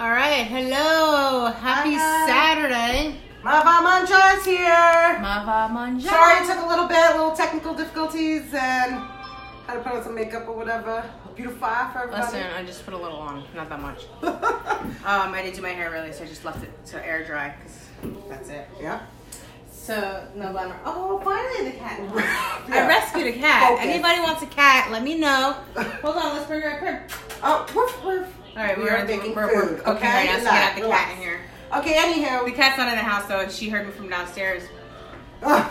All right, hello. Happy Saturday. Va Mangia is here. Va Mangia. Sorry, it took a little technical difficulties and had to put on some makeup or whatever. Beautify for everybody. Listen, I just put a little on, not that much. I didn't do my hair really, so I just left it to air dry because that's it. Yeah. So, no bummer. Oh, finally the cat. Yeah. I rescued a cat. Focus. Anybody wants a cat, let me know. Hold on, let's bring her up here. Oh, woof, woof. All right, We're making we're food, cooking okay? right now, so get out the Relax. cat in here. Okay, anyhow. The cat's not in the house, though. She heard me from downstairs. Where?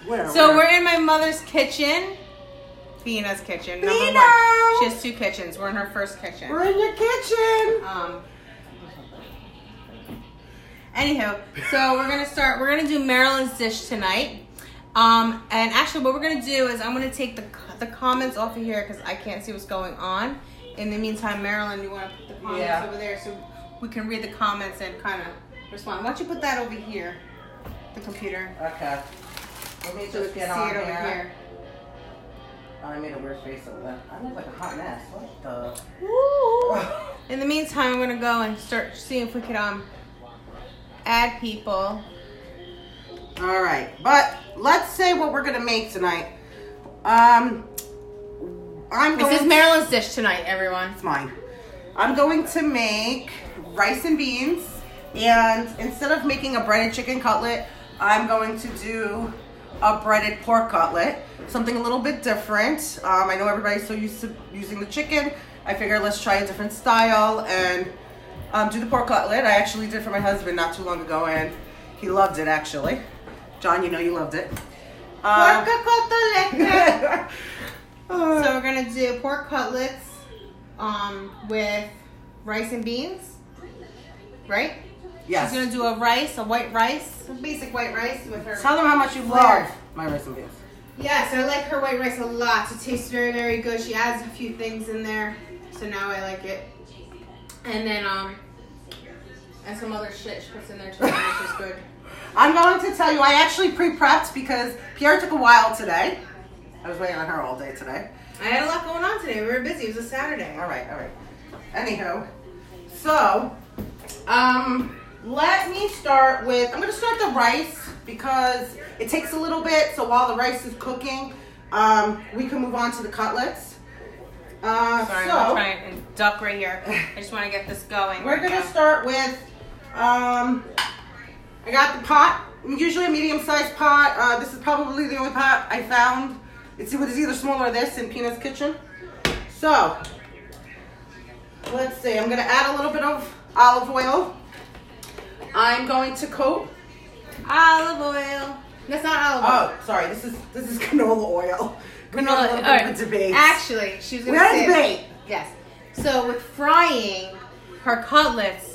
We're in my mother's kitchen. Fina's kitchen. Number Fina! one. She has two kitchens. We're in her first kitchen. We're in your kitchen. Anywho, so we're gonna do Marilyn's dish tonight. And actually what we're gonna do is I'm gonna take the comments off of here because I can't see what's going on. In the meantime, Marilyn, you wanna put the comments over there so we can read the comments and kind of respond. Why don't you put that over here, the computer? Okay. Let me So we just can get see on it over here. here. Oh, I made a weird face over that. I look like a hot mess. What the? Woo! In the meantime, I'm gonna go and start seeing if we could add people. All right, but let's say what we're gonna make tonight. This is Marilyn's dish tonight, everyone. It's mine. I'm going to make rice and beans, and instead of making a breaded chicken cutlet, I'm going to do a breaded pork cutlet. Something a little bit different. I know everybody's so used to using the chicken. I figured let's try a different style and do the pork cutlet. I actually did for my husband not too long ago, and he loved it actually. John, you know you loved it. Pork cutlet. So we're gonna do pork cutlets with rice and beans, right? Yes. She's gonna do a white rice, a basic white rice with her. Tell them how much you love my rice and beans. Yes, I like her white rice a lot. It tastes very, very good. She adds a few things in there, so now I like it. And then and some other shit she puts in there too, which is good. I'm going to tell you, I actually pre-prepped because Pierre took a while today. I was waiting on her all day today. I had a lot going on today. We were busy. It was a Saturday. All right. Anyhow, so, let me start with, I'm going to start the rice because it takes a little bit. So while the rice is cooking, we can move on to the cutlets. Sorry, I'm going to try and duck right here. I just want to get this going. We're going to start with, I got the pot, usually a medium-sized pot. This is probably the only pot I found. It's either smaller or this in Pina's kitchen. So, let's see. I'm going to add a little bit of olive oil. I'm going to coat. Olive oil. That's not olive oil. Oh, sorry. This is canola oil. Canola. A little bit of a debate. Actually, she was going to We're say. at debate. Yes. So with frying her cutlets,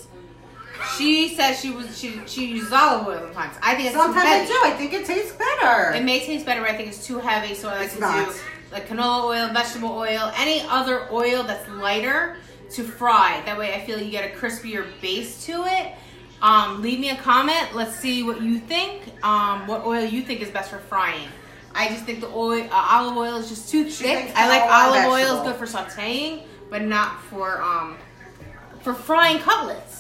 she says she uses olive oil sometimes. I think it's Sometimes too I heavy. do. I think it tastes better. It may taste better, but I think it's too heavy. So I like It's to not. do like canola oil, vegetable oil, any other oil that's lighter to fry. That way I feel you get a crispier base to it. Leave me a comment. Let's see what you think. What oil you think is best for frying. I just think the olive oil is just too thick. I like olive oil is good for sauteing, but not for frying cutlets.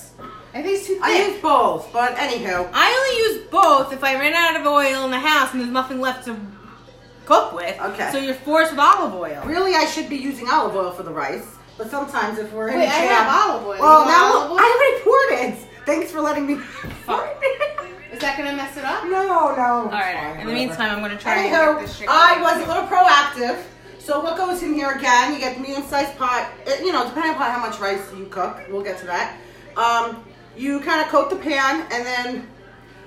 I think it's too thick. I use both, but anyhow. I only use both if I ran out of oil in the house and there's nothing left to cook with. Okay. So you're forced with olive oil. Really, I should be using olive oil for the rice, but sometimes if we're in Wait, a I jam, have olive oil. Well, You now want olive oil? I already poured it. Thanks for letting me. Is that gonna mess it up? No. All right. In the meantime, I'm gonna try and Anyhow, get this shit I going. was a little proactive. So what goes in here again? You get the medium-sized pot. Depending upon how much rice you cook, we'll get to that. You kind of coat the pan, and then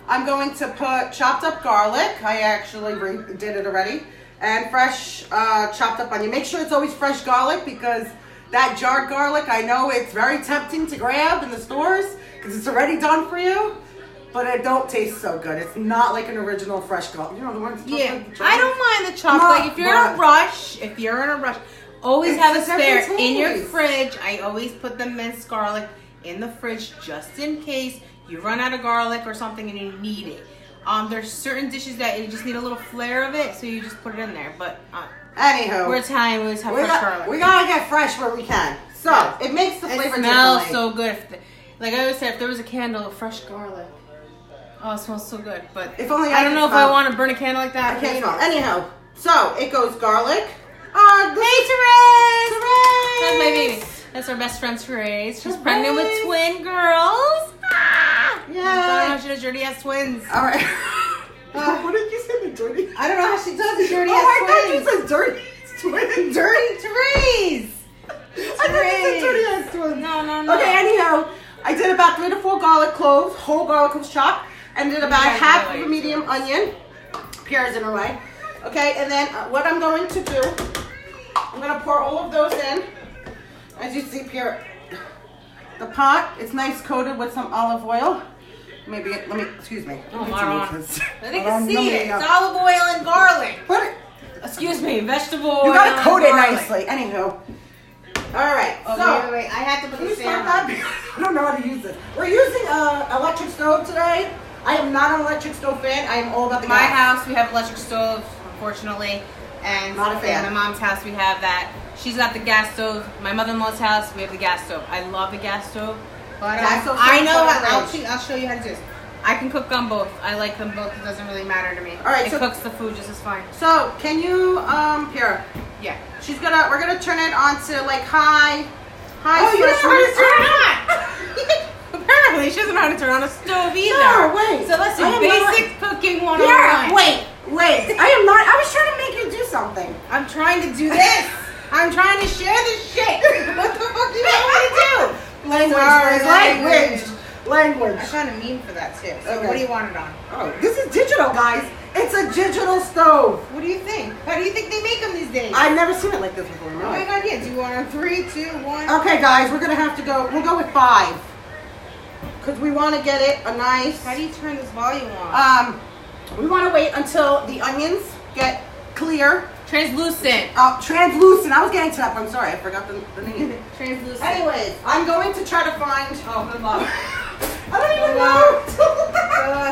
I'm going to put chopped up garlic. I actually did it already. And fresh chopped up onion. Make sure it's always fresh garlic because that jarred garlic, I know it's very tempting to grab in the stores because it's already done for you. But it don't taste so good. It's not like an original fresh garlic. You know the ones. Yeah, I don't mind the chopped. Like if you're in a rush, always have a spare in your fridge. I always put the minced garlic in the fridge just in case you run out of garlic or something and you need it. There's certain dishes that you just need a little flair of it, so you just put it in there. But anyhow, we're Italian, we always have fresh garlic. We gotta get fresh where we can. So it makes the flavor It smells differently. so good. Like I always say, if there was a candle of fresh garlic. Oh, it smells so good. But If only I don't could know if smell. I want to burn a candle like that. I can't smell. Anyhow, so it goes garlic. Hey, Therese! Therese! That's my baby. That's our best friend, Therese. She's pregnant with twin girls. Ah! Yeah. I don't know how she does dirty ass twins. All right. What did you say? The dirty? I don't know how she does the dirty Oh, ass I thought twins. you said dirty twins. Dirty Therese! I thought you said dirty ass twins. No. Okay, anyhow, I did about 3 to 4 garlic cloves, whole garlic cloves chopped, and did about half of a medium onion. Pierre's in her way. Okay, and then what I'm going to do, I'm going to pour all of those in. As you see, Pierre, the pot is nice coated with some olive oil. Maybe, excuse me. Oh, Maron. Let They can see it. It's olive oil and garlic. Put it. Excuse me, vegetable oil. You gotta coat and it garlic. nicely. Anywho. Alright, Oh, so. wait. I have to put Can the you stop stand on. that? I don't know how to use this. We're using an electric stove today. I am not an electric stove fan. I am all about the My gas. house, we have electric stove, unfortunately. And Not a fan. my mom's house, we have that. She's got the gas stove. My mother-in-law's house, we have the gas stove. I love the gas stove. But Gas stove I sounds know like how, range. I'll show you how to do this. I can cook on both. I like them both. It doesn't really matter to me. All right, it so- cooks the food just as fine. So, can you, Pierre, Yeah. we're gonna turn it on to like high Oh, you don't know how to fresh turn it on! Apparently, she doesn't know how to turn on a stove either. No, wait. So let's do I am basic cooking 101. Pierre, wait. I am not, I was trying to make you do something. I'm trying to do this. I'm trying to share this shit. What the fuck do you want me to do? Language. I kind of mean for that too. So Okay. what do you want it on? Oh, this is digital, guys. It's a digital stove. What do you think? How do you think they make them these days? I've never seen it like this before. Oh my god, yeah. Do you want on 3, 2, 1? Okay, guys, we're gonna have to go. We'll go with 5 because we want to get it a nice. How do you turn this volume on? We want to wait until the onions get clear. Translucent. Translucent. I was getting to that, but I'm sorry, I forgot the name. Translucent. Anyways, I'm going to try to find. Oh, good luck. I don't even know.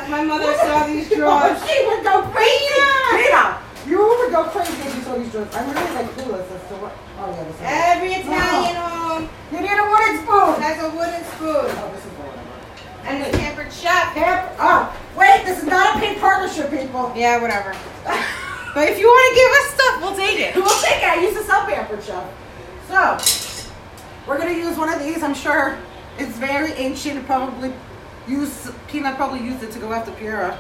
If my mother saw these drawers. She would go crazy. Rita, you would go crazy if you saw these drawers. I'm really like clueless as to what. Oh yeah, this is. Every Italian home You need a wooden spoon. has a wooden spoon. Oh, this is boring. And a pampered chef. Oh, wait, this is not a paid partnership, people. Yeah, whatever. But if you want to give us stuff, we'll take it. We'll take it. I used to sell pampered chef. So, we're going to use one of these. I'm sure it's very ancient. Peanut probably used it to go after Piera.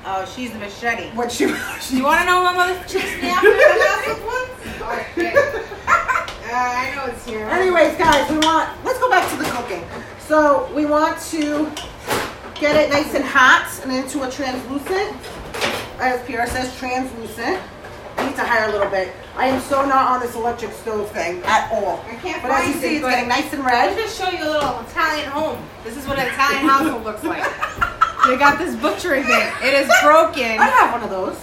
Oh, she's the machete. What she Do you want to know what my mother chased me after the house with once? Oh, shit. I know it's here. Anyways, guys, let's go back to the cooking. So, we want to get it nice and hot and into a translucent. As Piera says, translucent. I need to hire a little bit. I am so not on this electric stove thing at all. I can't But as you find see, it, it's but getting nice and Let red. me just show you a little Italian home. This is what an Italian household looks like. They got this butchery thing. It is broken. I have one of those.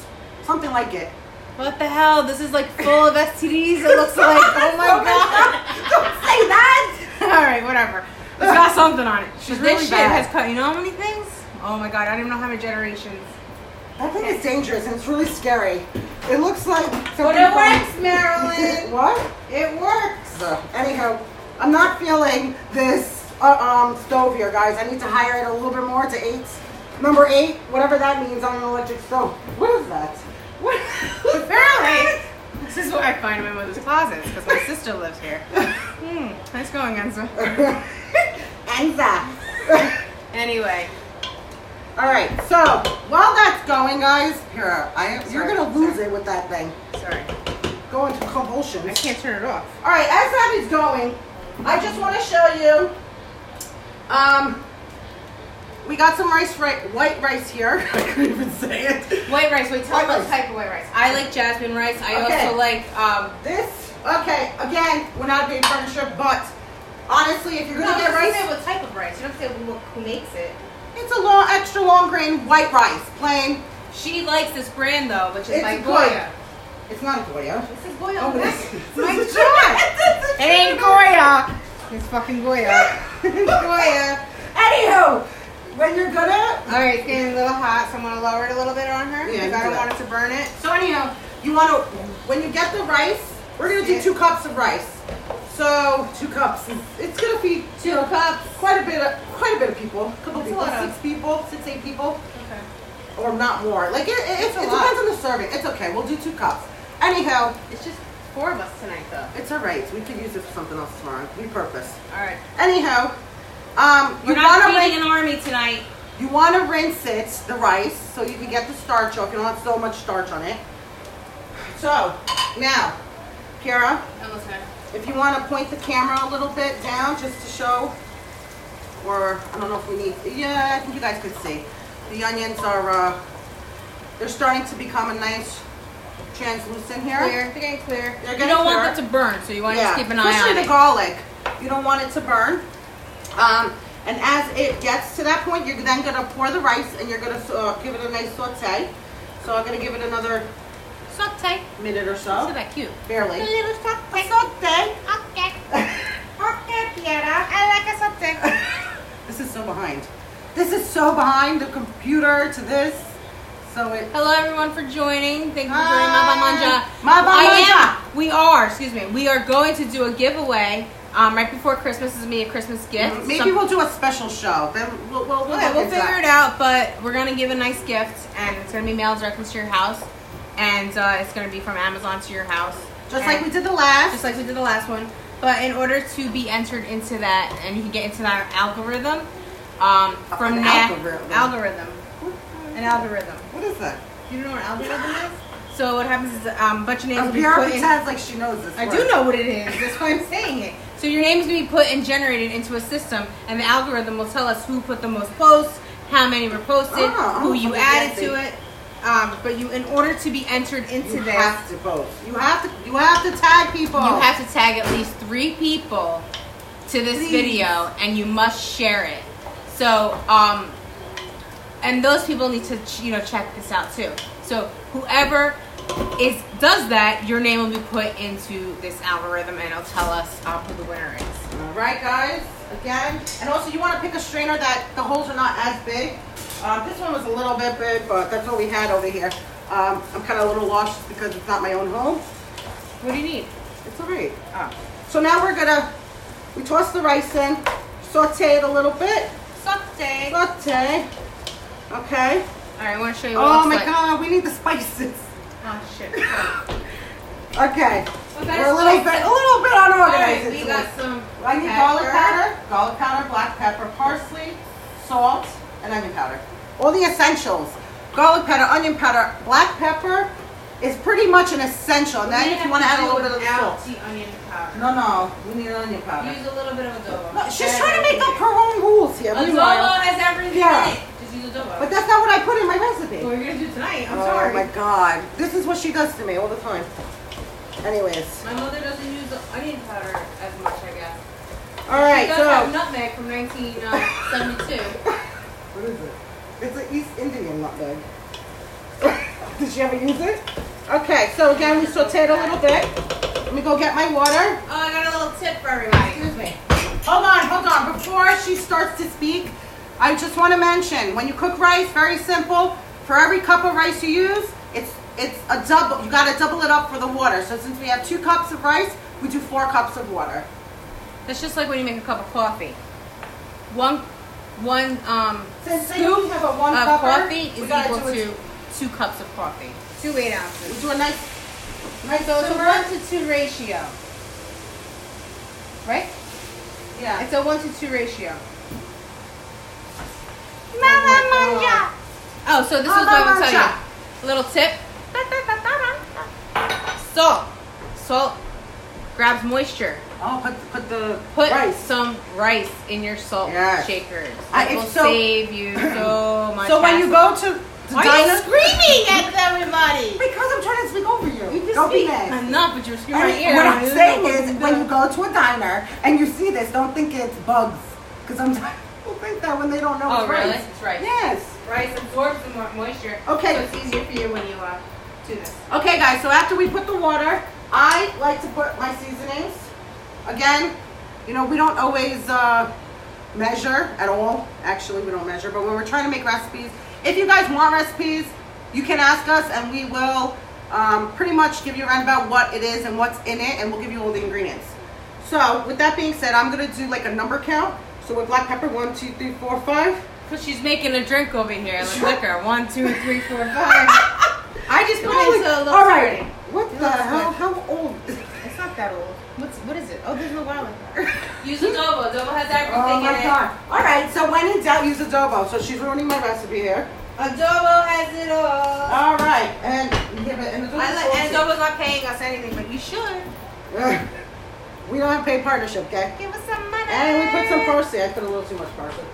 Something like it. What the hell? This is like full of STDs. It looks like, oh my god. Don't say that! Alright, whatever. It's got something on it. She's But really this shit bad. has cut, you know how many things? Oh my god, I don't even know how many generations. That thing is dangerous and it's really scary. It looks like But something it from- works, Marilyn. What? It works. Anyhow, I'm not feeling this stove here, guys. I need to hire it a little bit more to 8. Number 8, whatever that means on an electric stove. What is that? What? Apparently, this is what I find in my mother's closets because my sister lives here. Nice going, Enzo. Enza. Anyway, All right, so while that's going, guys, you're Sorry, gonna lose it with that thing. sorry. Go into convulsions. I can't turn it off. All right, as that is going, I just want to show you. We got some white rice here. I couldn't even say it. White rice. Wait, tell White me what rice. type of white rice. I like jasmine rice. I Okay. also like This, okay, again, we're not a big partnership, but honestly, if you're gonna get rice, say what type of rice. You don't say who makes it. it's a extra long grain white rice, plain. She likes this brand though, which is It's by good. Goya. It's not Goya. This is Goya. Oh, Oh, this- my this is- God. It ain't Goya. It's fucking Goya. It's Goya. Anywho, when you're gonna, All right, it's getting a little hot, so I'm gonna lower it a little bit on her Yeah, because you I do don't that. want it to burn it. so anyhow, you want to, when you get the rice, we're gonna do 2 cups of rice. So 2 cups. It's gonna feed 2 cups. quite a bit of people. A couple people, 6 people, 6, 8 people. Okay. Or not more. Like it depends on the serving. It's okay. We'll do 2 cups. Anyhow, It's just 4 of us tonight, though. it's all right. We could use it for something else tomorrow. Repurpose. All right. Anyhow, We're not feeding an army tonight. you want to rinse it, the rice, so you can get the starch off. You don't have so much starch on it. So now, Kara, if you want to point the camera a little bit down just to show, or I don't know if we need, yeah, I think you guys could see. The onions are, they're starting to become a nice translucent here. Clear. They're getting clear. They're You getting don't clear. want it to burn, so you want to just keep an eye especially on the it. garlic. You don't want it to burn. And as it gets to that point, you're then going to pour the rice and you're going to give it a nice saute. So I'm going to give it another Saute. minute or so. Isn't that cute? Barely. A little saute. Saute. Okay. Okay, Piera. I like a saute. This is so behind. This is so behind the computer to this. So it. Hello, everyone, for joining. Thank you for joining Va Mangia. We are going to do a giveaway right before Christmas. This is me a Christmas gift. Maybe we'll do a special show. Then we'll figure it out. But we're gonna give a nice gift, and it's gonna be mailed directly to your house, and it's gonna be from Amazon to your house, just like we did the last one. But in order to be entered into that, and you can get into that algorithm, An algorithm. What is that? You don't know what an algorithm is? So what happens is a bunch of names will be Piera put in. pretends like she knows this. I do know what it is. That's why I'm saying it. So your name is going to be put and generated into a system, and the algorithm will tell us who put the most posts, how many were posted, who you added to it. But in order to be entered into you this, have to post. You have to tag people. You have to tag at least 3 people to this video, and you must share it. So, and those people need to, check this out too. So whoever does that, your name will be put into this algorithm, and it'll tell us who the winner is. All right, guys. Again, and also you want to pick a strainer that the holes are not as big. This one was a little bit big, but that's what we had over here. I'm kind of a little lost because it's not my own home. What do you need? It's all right. Oh. So now we toss the rice in, saute it a little bit. Saute. Saute. Okay. All right, I want to show you what it looks like. God, we need the spices. Oh shit. Okay. We're a little bit unorganized. Right, we got some. I need garlic powder, black pepper, parsley, salt, and onion powder. All the essentials. Garlic powder, onion powder, black pepper is pretty much an essential. And then if you want to add a little bit of salt. The onion powder. No, we need onion powder. Use a little bit of adobo. No, she's trying to make up her own rules here. Adobo has everything in it. Just use adobo. But that's not what I put in my recipe. Well, you're gonna do it tonight. I'm sorry. Oh my God, this is what she does to me all the time. Anyways. My mother doesn't use the onion powder as much, I guess. All right, she does have nutmeg from 1972. What is it? It's an East Indian nutmeg. Did she ever use it? Okay, so again, we sauteed a little bit. Let me go get my water. Oh, I got a little tip for everybody. Excuse me. Hold on. Before she starts to speak, I just want to mention, when you cook rice, very simple. For every cup of rice you use, it's a double. You got to double it up for the water. So since we have 2 cups of rice, we do 4 cups of water. That's just like when you make a cup of coffee. One Since scoop you have a 1 of cupper, coffee is equal to 2 cups of coffee. 2 8 ounces. We do a nice So it's a 1 to 2 ratio. Right? Yeah. It's a 1 to 2 ratio. Va Mangia. Oh, so this is what I would tell you. A little tip. Salt grabs moisture. Oh, Put rice. some rice in your salt shakers. It will save you so much. So when you go to the Why diner, are you screaming at everybody? Because I'm trying to speak over you. You just Don't be speak. mad. I'm not, but you're screaming in my ear. What I'm saying is, when you go to a diner and you see this, don't think it's bugs. Because sometimes people think that when they don't know it's rice. Really? It's rice. Yes. Rice absorbs the moisture. Okay. So it's easier for you when you do this. Okay, guys. So after we put the water, I like to put my seasonings. Again, we don't always measure at all. Actually, we don't measure. But when we're trying to make recipes, if you guys want recipes, you can ask us, and we will pretty much give you around about what it is and what's in it, and we'll give you all the ingredients. So with that being said, I'm gonna do like a number count. So with black pepper, 1, 2, 3, 4, 5. Cause she's making a drink over here, like liquor. 1, 2, 3, 4, 5. I just put it into a little. All right. party. What the hell? How old? It's not that old. What is it? Oh, there's no garlic. Use adobo. Adobo has everything Oh in my it. god. All right. So when in doubt, use adobo. So she's ruining my recipe here. Adobo has it all. All right. And And adobo's not paying us anything, but you should. We don't have paid partnership, okay? Give us some money. And we put some parsley. I put a little too much parsley.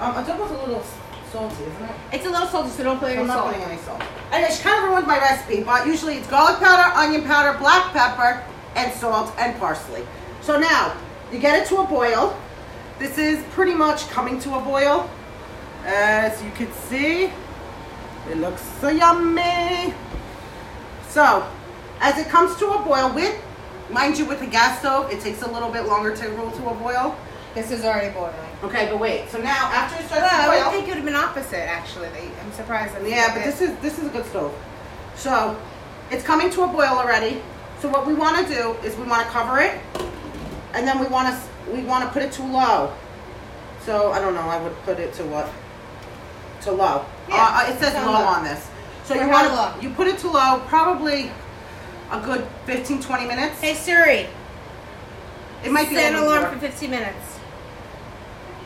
Adobo's a little salty, isn't it? It's a little salty, so don't put any I'm not salt. putting any salt. Anyway, she kind of ruined my recipe, but usually it's garlic powder, onion powder, black pepper, and salt, and parsley. So now, you get it to a boil. This is pretty much coming to a boil. As you can see, it looks so yummy. So, as it comes to a boil, mind you, with the gas stove, it takes a little bit longer to roll to a boil. This is already boiling. Okay, but wait. So now, after it starts to I boil, would think it would have been opposite, actually. I'm surprised. yeah, but this is a good stove. So it's coming to a boil already. So what we want to do is we want to cover it, and then we want to put it to low. So I don't know. I would put it to what? To low. Yeah, it says it's low on low. on this. So For you how want long? you put it to low, probably a good 15-20 minutes. Hey Siri, It might be a set an little alarm more. for 15 minutes.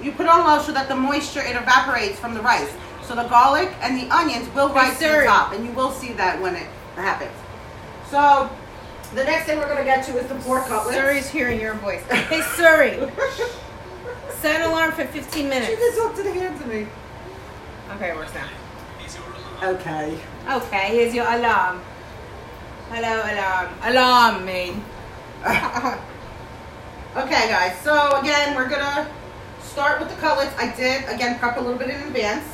You put it on low so that the moisture, it evaporates from the rice. So the garlic and the onions will rise to the Siri. top, and you will see that when it happens. So the next thing we're going to get to is the pork cutlets. Siri's hearing your voice. Hey Siri, set an alarm for 15 minutes. She just talked to the hand to me. Okay, it works now. Okay. Okay, here's your alarm. Hello, alarm. Alarm me. Okay, guys. So again, we're going to start with the cutlets. I did, again, prep a little bit in advance.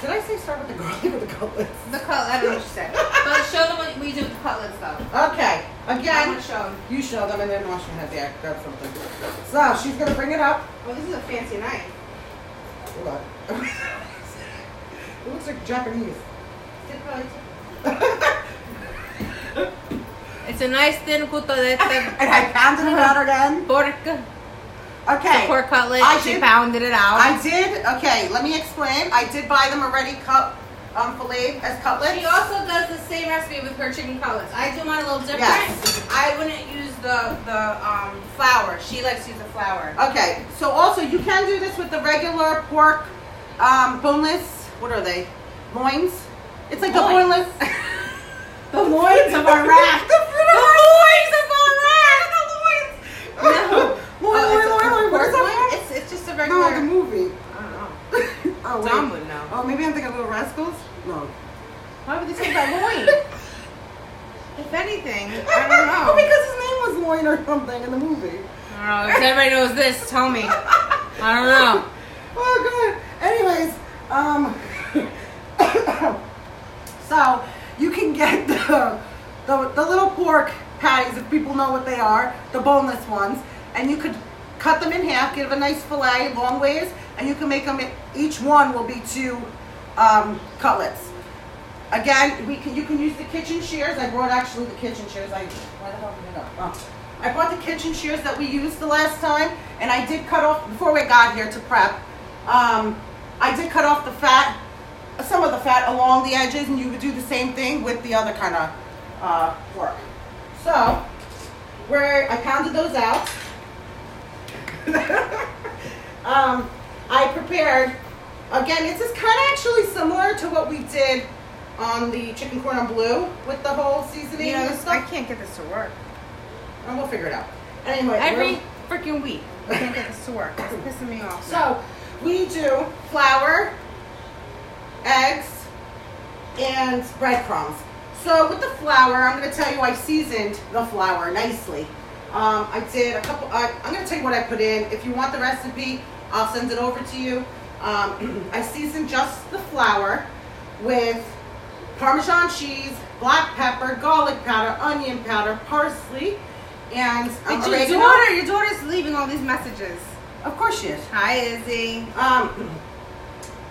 Did I say start with the garlic or the cutlets? The cutlet, I don't know what you said. But show them what we do with the cutlets, though. Okay. I Again, want to show them. you show them and then wash your hands. Yeah, grab something. So she's going to bring it up. Oh, this is a fancy knife. Hold on. It looks like Japanese. It's a nice thin cutlet. And I pounded it out again. Pork. Okay. The pork cutlet. She did- pounded it out. I did. Okay, let me explain. I did buy them already cut, filleted as cutlets. She also does the same recipe with her chicken cutlets. I do mine a little different. Yes. I wouldn't use the flour. She likes to use the flour. Okay, so also you can do this with the regular pork, boneless. What are they? Loins. It's like Loins. the boneless. The loins of our rack. The loins of our rack. The loins. No. Loin. What is that? It's just a regular. No, the movie. I don't know. Oh, wait. Dom would know. Oh, maybe I'm thinking of Little Rascals? No. Why would they say about loin? If anything, I don't know. Oh, because his name was Loin or something in the movie. I don't know. If everybody knows this, tell me. I don't know. Oh, God. Anyways, so you can get the little pork patties, if people know what they are, the boneless ones, and you could cut them in half, give a nice fillet long ways, and you can make them, each one will be 2 cutlets. Again, you can use the kitchen shears. I brought actually the kitchen shears. Why the hell did it go? Oh. I brought the kitchen shears that we used the last time, and I did cut off, before we got here to prep, I did cut off the fat, some of the fat along the edges, and you would do the same thing with the other kind of pork. So, I pounded those out. I prepared, again, this is kind of actually similar to what we did on the chicken cordon bleu with the whole seasoning and I stuff. can't get this to work. And we'll figure it out. Anyway, Every freaking week, I can't get this to work. It's pissing me off. so we do flour, eggs, and breadcrumbs. So with the flour, I'm going to tell you I seasoned the flour nicely. I did a couple, I'm going to tell you what I put in. If you want the recipe, I'll send it over to you. I seasoned just the flour with Parmesan cheese, black pepper, garlic powder, onion powder, parsley, and oregano. Your daughter's leaving all these messages. Of course she is. Hi, Izzy.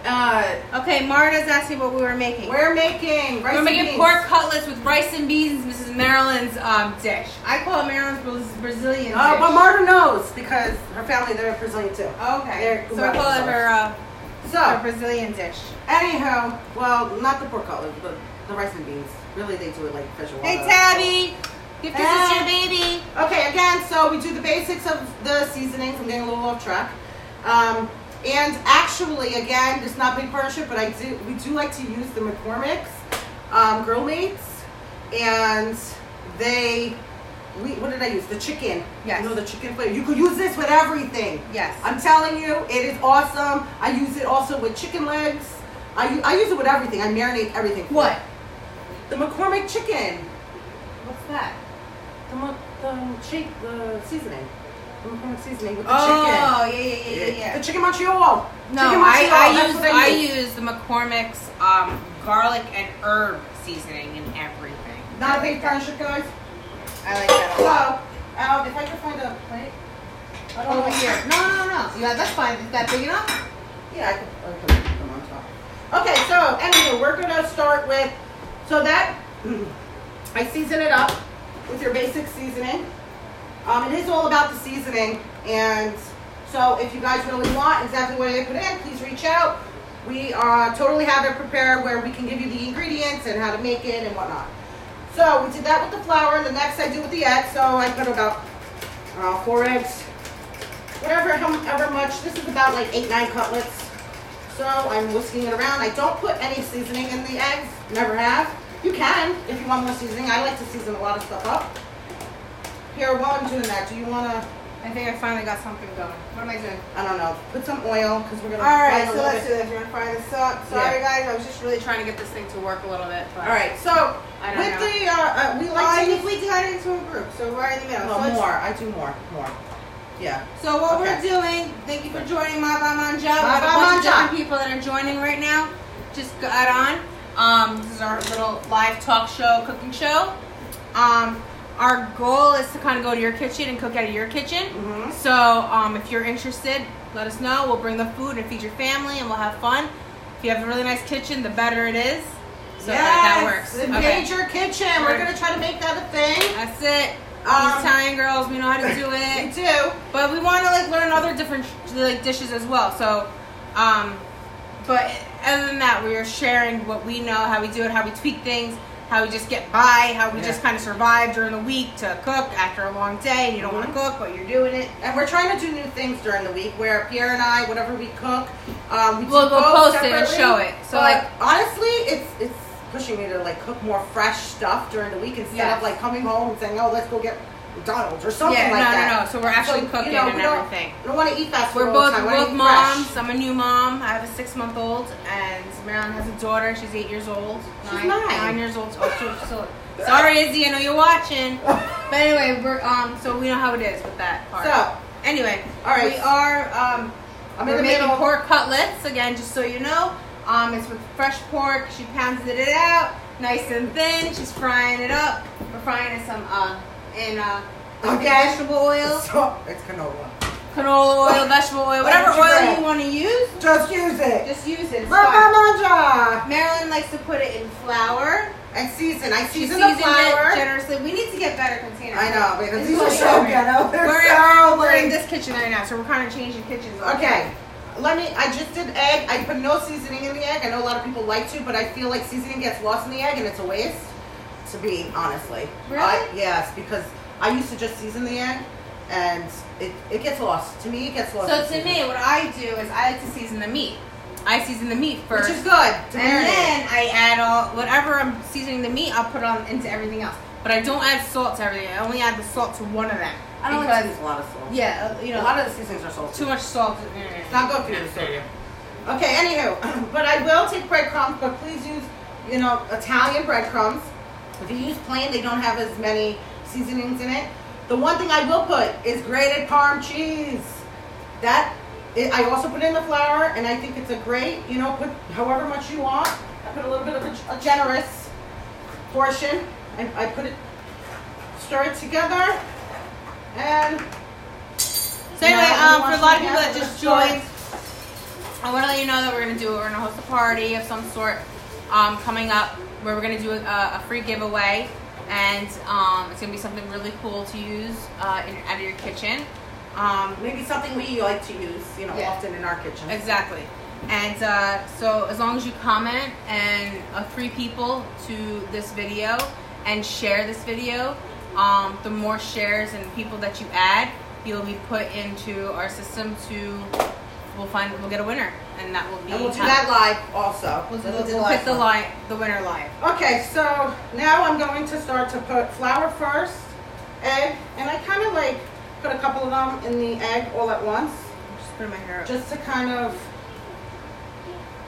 Okay, Marta's asking what we were making. We're making rice We're and making beans. pork cutlets with rice and beans. Mrs. Marilyn's dish. I call it Marilyn's Brazilian dish. Oh, but Marta knows because her family, they're Brazilian too. Okay. So I call it her Brazilian dish. Anyhow, well, not the pork cutlets, but the rice and beans. Really, they do it like feijoada. Hey, Tabby. Give kisses to your baby. Okay, again, so we do the basics of the seasonings. I'm getting a little off track. And actually, again, it's not big partnership, but we do like to use the McCormick's grill mates, and what did I use? The chicken. Yes. You know, the chicken flavor. You could use this with everything. Yes. I'm telling you, it is awesome. I use it also with chicken legs. I use it with everything. I marinate everything. What? The McCormick chicken. What's that? The seasoning. The McCormick seasoning with the chicken. Oh, yeah. The chicken Montreal. No, Chicken Montreal, I use the McCormick's garlic and herb seasoning in everything. Not a big partnership, guys. I like that a lot. So, if I can find a plate. Over here. No. Yeah, that's fine. Is that big enough? Yeah, I can put them on top. Okay, so anyway, we're gonna start with I season it up with your basic seasoning. It is all about the seasoning, and so if you guys really want exactly what I put in, please reach out. We totally have it prepared where we can give you the ingredients and how to make it and whatnot. So we did that with the flour, and the next I do with the eggs. So I put about 4 eggs, however much. This is about like 8-9 cutlets. So I'm whisking it around. I don't put any seasoning in the eggs, never have. You can if you want more seasoning. I like to season a lot of stuff up. Here, while I'm doing that, do you want to? I think I finally got something going. What am I doing? I don't know. Put some oil because we're gonna. All right, so let's do this. We're gonna fry this up. Sorry, Yeah. guys. I was just really trying to get this thing to work a little bit. But All right, so I don't know. we I like think to. we got it into a group, so we're in the middle. No, So more. I do more. Yeah. So what Okay. we're doing, thank you for joining Va Mangia. We Va have a bunch of Mangia. different people that are joining right now. Just got on. This is our little live talk show, cooking show. Our goal is to kind of go to your kitchen and cook out of your kitchen. Mhm. So if you're interested, let us know. We'll bring the food and feed your family, and we'll have fun. If you have a really nice kitchen, the better it is. So that works. Engage your kitchen. We're gonna try to make that a thing. That's it. These Italian girls, we know how to do We it. do. But we want to learn other different dishes as well. So, but other than that, we are sharing what we know, how we do it, how we tweak things, how we just get by, how we just kind of survive during the week to cook after a long day. And you don't want to cook, but you're doing it. And we're trying to do new things during the week where Pierre and I, whatever we cook, we'll post it and show it. So honestly, it's pushing me to cook more fresh stuff during the week instead of coming home and saying, oh, let's go get McDonald's or something that. No. So we're actually cooking and everything. We don't want to eat fast food. We're both moms. I'm a new mom. I have a 6-month-old, and Marilyn has a daughter. She's 8 years old. She's 9 years old. Oh, sorry, Izzy. I know you're watching. But anyway, we're so we know how it is with that part. So anyway, all right. we are we're making pork cutlets again, just so you know. It's with fresh pork. She pounded it out, nice and thin. She's frying it up. We're frying it in vegetable oil. So, it's Canola oil, vegetable oil, whatever oil you want to use. Just use it. Just use it. It's Va fine. Mangia. Marilyn likes to put it in flour. And season. I She season the seasoned flour. it generously. We need to get better containers. I know, because these It's are so ghetto. We're in this kitchen right now, so we're kind of changing kitchens. Okay. I just did egg. I put no seasoning in the egg. I know a lot of people like to, but I feel like seasoning gets lost in the egg and it's a waste, to be honestly. Really? Yes, because I used to just season the egg and it gets lost. To me, it gets lost. So to me, what I do is I like to season the meat. I season the meat first. Which is good. And then I add whatever I'm seasoning the meat, I'll put on into everything else. But I don't add salt to everything. I only add the salt to one of them. I don't like to use a lot of salt. Yeah, a lot of the seasonings are salty. Too much salt. It's not good for you, sodium. Okay, anywho, but I will take breadcrumbs, but please use, Italian breadcrumbs. If you use plain, they don't have as many seasonings in it. The one thing I will put is grated Parm cheese. I also put in the flour, and I think it's a great, put however much you want. I put a little bit of a generous portion. I put it, stir it together, and so anyway, for a lot of people that just joined, I want to let you know that we're going to host a party of some sort coming up where we're going to do a free giveaway. And it's going to be something really cool to use out of your kitchen. Maybe something we like to use, often in our kitchen. Exactly. And so as long as you comment and 3 people to this video and share this video, the more shares and people that you add, you'll be put into our system we'll get a winner, and that will be. And we'll do that live also. We'll pick the winner live. Okay, so now I'm going to start to put flour first, egg, and I kind of like put a couple of them in the egg all at once. I'm just putting my hair up. Just to kind of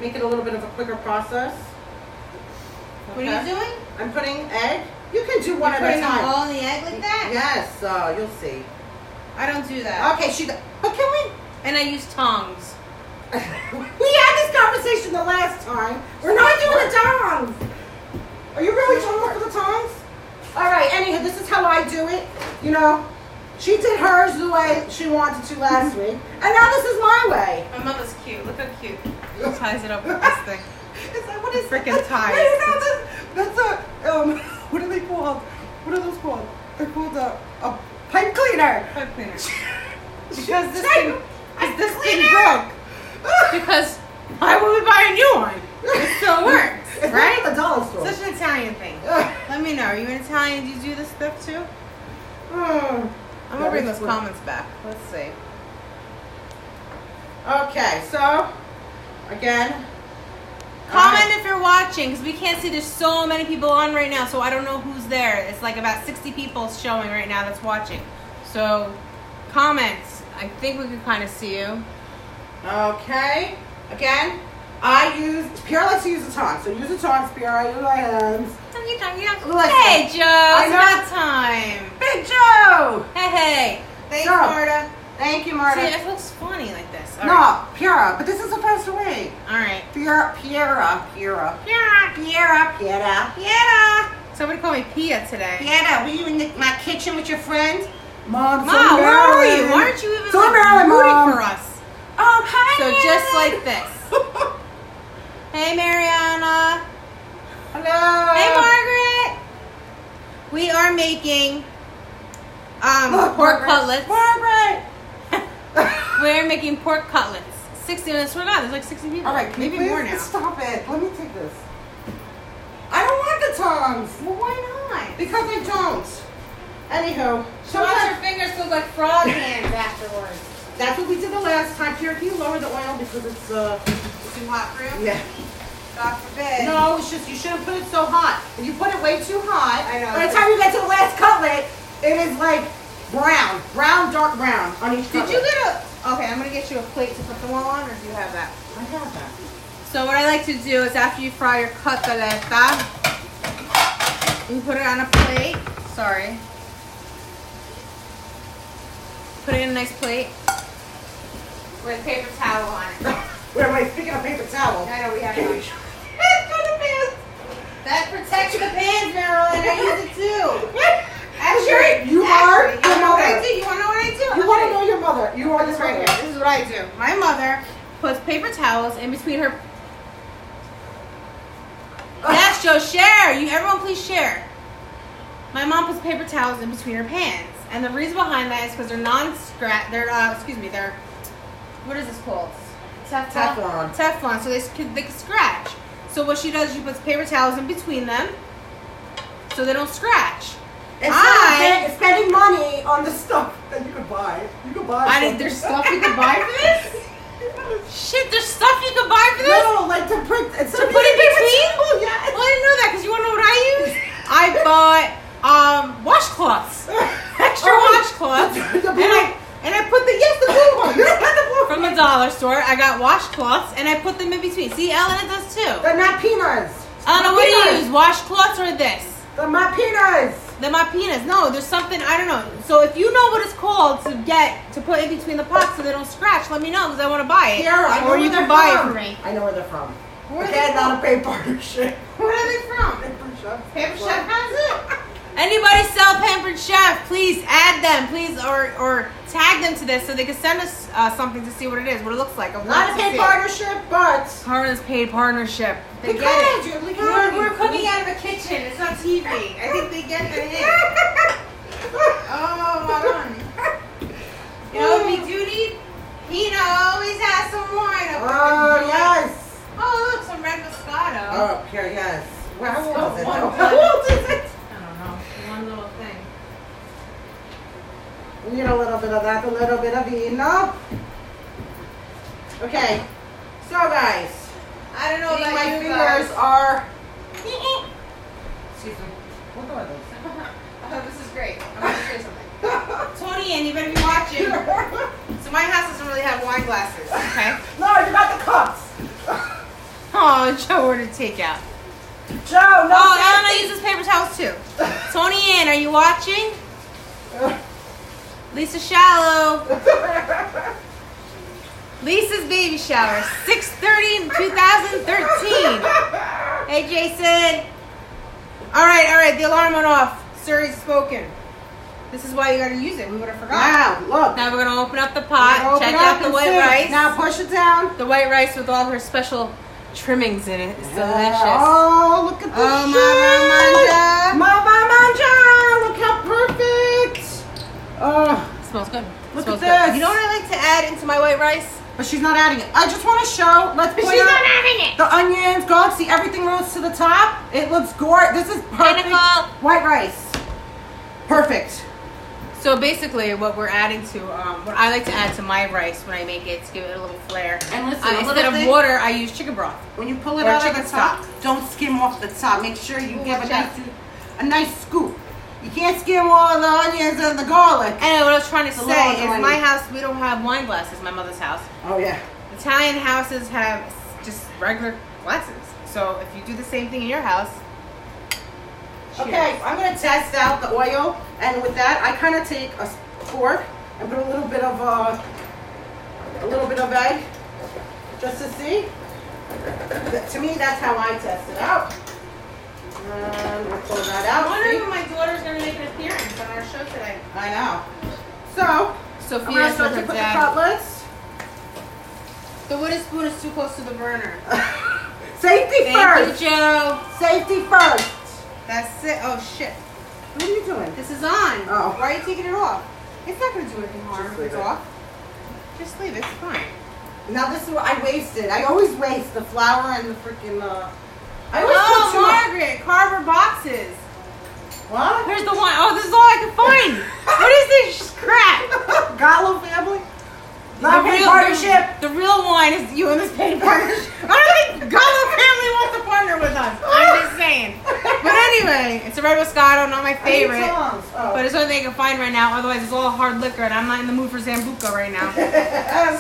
make it a little bit of a quicker process. What are you doing? I'm putting egg. You can do one at a time. Putting them all in the egg like that? Yes, you'll see. I don't do that. Okay, but can we? And I use tongs. We had this conversation the last time. We're not doing the tongs. Are you really talking for the tongs? All right, anyhow, this is how I do it. She did hers the way she wanted to last week. And now this is my way. My mother's cute. Look how cute. She ties it up with this thing. It's like, what is freaking ties? That's a, what are they called? What are those called? They're called a pipe cleaner. Pipe cleaner. Because this thing broke. Because why would we buy a new one? It still works, it's right? Like a dollar store. Such an Italian thing. Let me know. Are you an Italian? Do you do this stuff too? I'm gonna bring those comments back. Let's see. Okay, so again, comment if you're watching, because we can't see. There's so many people on right now, so I don't know who's there. It's like about 60 people showing right now that's watching. So comments. I think we can kind of see you. Okay. Again, Pierre likes to use the tongs, so use the tongs, Pierre. Use my hands. Hey, Joe, it's about time. Big Joe. Hey. Thanks, Marta. Thank you, Marta. See, it looks funny like this. No, Pierre, but this is the faster way. All right. Pierre. Somebody called me Pia today. Pierre, were you in my kitchen with your friend? Mom, where are you? Why aren't you even rooting for us? Oh, hi. So just like this. Hey, Mariana. Hello. Hey, Margaret. We are making pork cutlets. Margaret. We're making pork cutlets. 60 minutes. We're not. There's like 60 people. All right, maybe more now. Stop it. Let me take this. I don't want the tongs. Well, why not? Because I don't. Anywho, sometimes your fingers look like frog hands afterwards. That's what we did the last time. Pierre, can you lower the oil because it's too hot for you? Yeah. God forbid. No, it's just you shouldn't put it so hot. If you put it way too hot, I know. By the time you get to the last cutlet, it is like brown, dark brown on each cutlet. Did you get okay, I'm gonna get you a plate to put them all on, or do you have that? I have that. So what I like to do is after you fry your cutlet, you put it on a plate. Sorry. Put it in a nice plate with a paper towel on it. Where am I picking a paper towel? I know we have one. That protects the pans, Marilyn. I use it too. Actually, you are your mother. You want to know what I do? You want to know your mother. You are this right here. This is what I do. My mother puts paper towels in between her. Yes, Joe, share. Everyone, please share. My mom puts paper towels in between her pans. And the reason behind that is because they're non-scratch. They're what is this called? Teflon. Teflon. So they can scratch. So what she does, she puts paper towels in between them, so they don't scratch. Instead of spending money on the stuff that you could buy. There's stuff you could buy for this? Shit, there's stuff you could buy for this? No, like to put in between? Oh, yeah. Well, I didn't know that because you want to know what I use? I bought washcloths. Extra washcloths. And I put the blue ones. From the dollar store, I got washcloths and I put them in between. See, Elena does too. They're not peanuts. Elena, what do you use? Washcloths or this? They're my peanuts. They're my peanuts. No, there's something, I don't know. So if you know what it's called to put in between the pots so they don't scratch, let me know because I want to buy it. Yeah, or you can buy it for me. I know where they're from. Where are they not a paid partnership. Where are they from? Paper Chef. Paper Chef has it? Anybody sell Pampered Chef, please add them, please, or tag them to this so they can send us something to see what it is, what it looks like. Not a paid partnership, but Carmen's paid partnership. They get it. We're cooking out of a kitchen. It's not TV. I think they get the hint. Oh, hold on. You know what we do need? Pina always has some wine. Oh, yes. Oh, look, some red Moscato. Oh, here, yes. Well, how old is it? How old is it? I don't know. One little thing. We need a little bit of that, a little bit of vino. Okay. So, guys. I don't know about my you fingers guys. are. Excuse me. What are those? Oh, this is great. I'm going to show you something. Tony, and you better be watching. So my house doesn't really have wine glasses, okay? No, you got the cups. Oh, Joe ordered takeout. Joe, no. Oh, Ellen, I use this paper towels too. Tony, Ann, are you watching? Lisa Shallow. Lisa's baby shower, 6/30/2013. Hey, Jason. All right. The alarm went off. Siri's spoken. This is why you got to use it. We would have forgotten. Wow, look. Now we're gonna open up the pot. Check out the white rice. Now push it down. The white rice with all her special trimmings in it. It's delicious. Oh, look at this. Oh, Ma Va Mangia. Look how perfect. Oh, It smells good. Look Smells at this. Good. You know what I like to add into my white rice? but she's not adding it. I just want to show. Let's point She's out not adding it. the onions. Go see everything rose to the top. It looks gorgeous. This is perfect. Pinnacle. White rice. Perfect. So basically, what we're adding to, what I like to add to my rice when I make it to give it a little flair. And listen, instead of water, I use chicken broth. When you pull it Or out of chicken the top, stock. don't skim off the top. Make sure you give watch out. a nice scoop. You can't skim all the onions and the garlic. Anyway, what I was trying to It's a little say is annoying. my house, we don't have wine glasses, my mother's house. Oh yeah. Italian houses have just regular glasses. So if you do the same thing in your house, cheers. Okay, I'm gonna test out the oil, and with that, I kind of take a fork and put a little bit of egg, just to see. To me, that's how I test it out. And we'll pull that I'm out. wondering See? when my daughter's going to make an appearance on our show today. I know. So, I'm Sophia's gonna start with to her put the dad. cutlets. The wooden spoon is too close to the burner. Safety Thank first. you, Joe. Safety first. That's it. Oh, shit. What are you doing? This is on. Oh. Why are you taking it off? It's not going to do anything harm Just if leave it's it. off. Just leave it. It's fine. Now this is what I wasted. I always waste the flour and the freaking. I always Oh, put too much. Margaret. Carver boxes. What? Here's the one. Oh, this is all I can find. What is this crap? Gallo family? Not The paid real- partnership. The real wine is you and this paid partnership. I don't think Gallo family wants to partner with us. I'm just saying. But anyway, it's a red Moscato, not my favorite. Oh. But it's the only thing I can find right now. Otherwise, it's all hard liquor, and I'm not in the mood for Sambuca right now.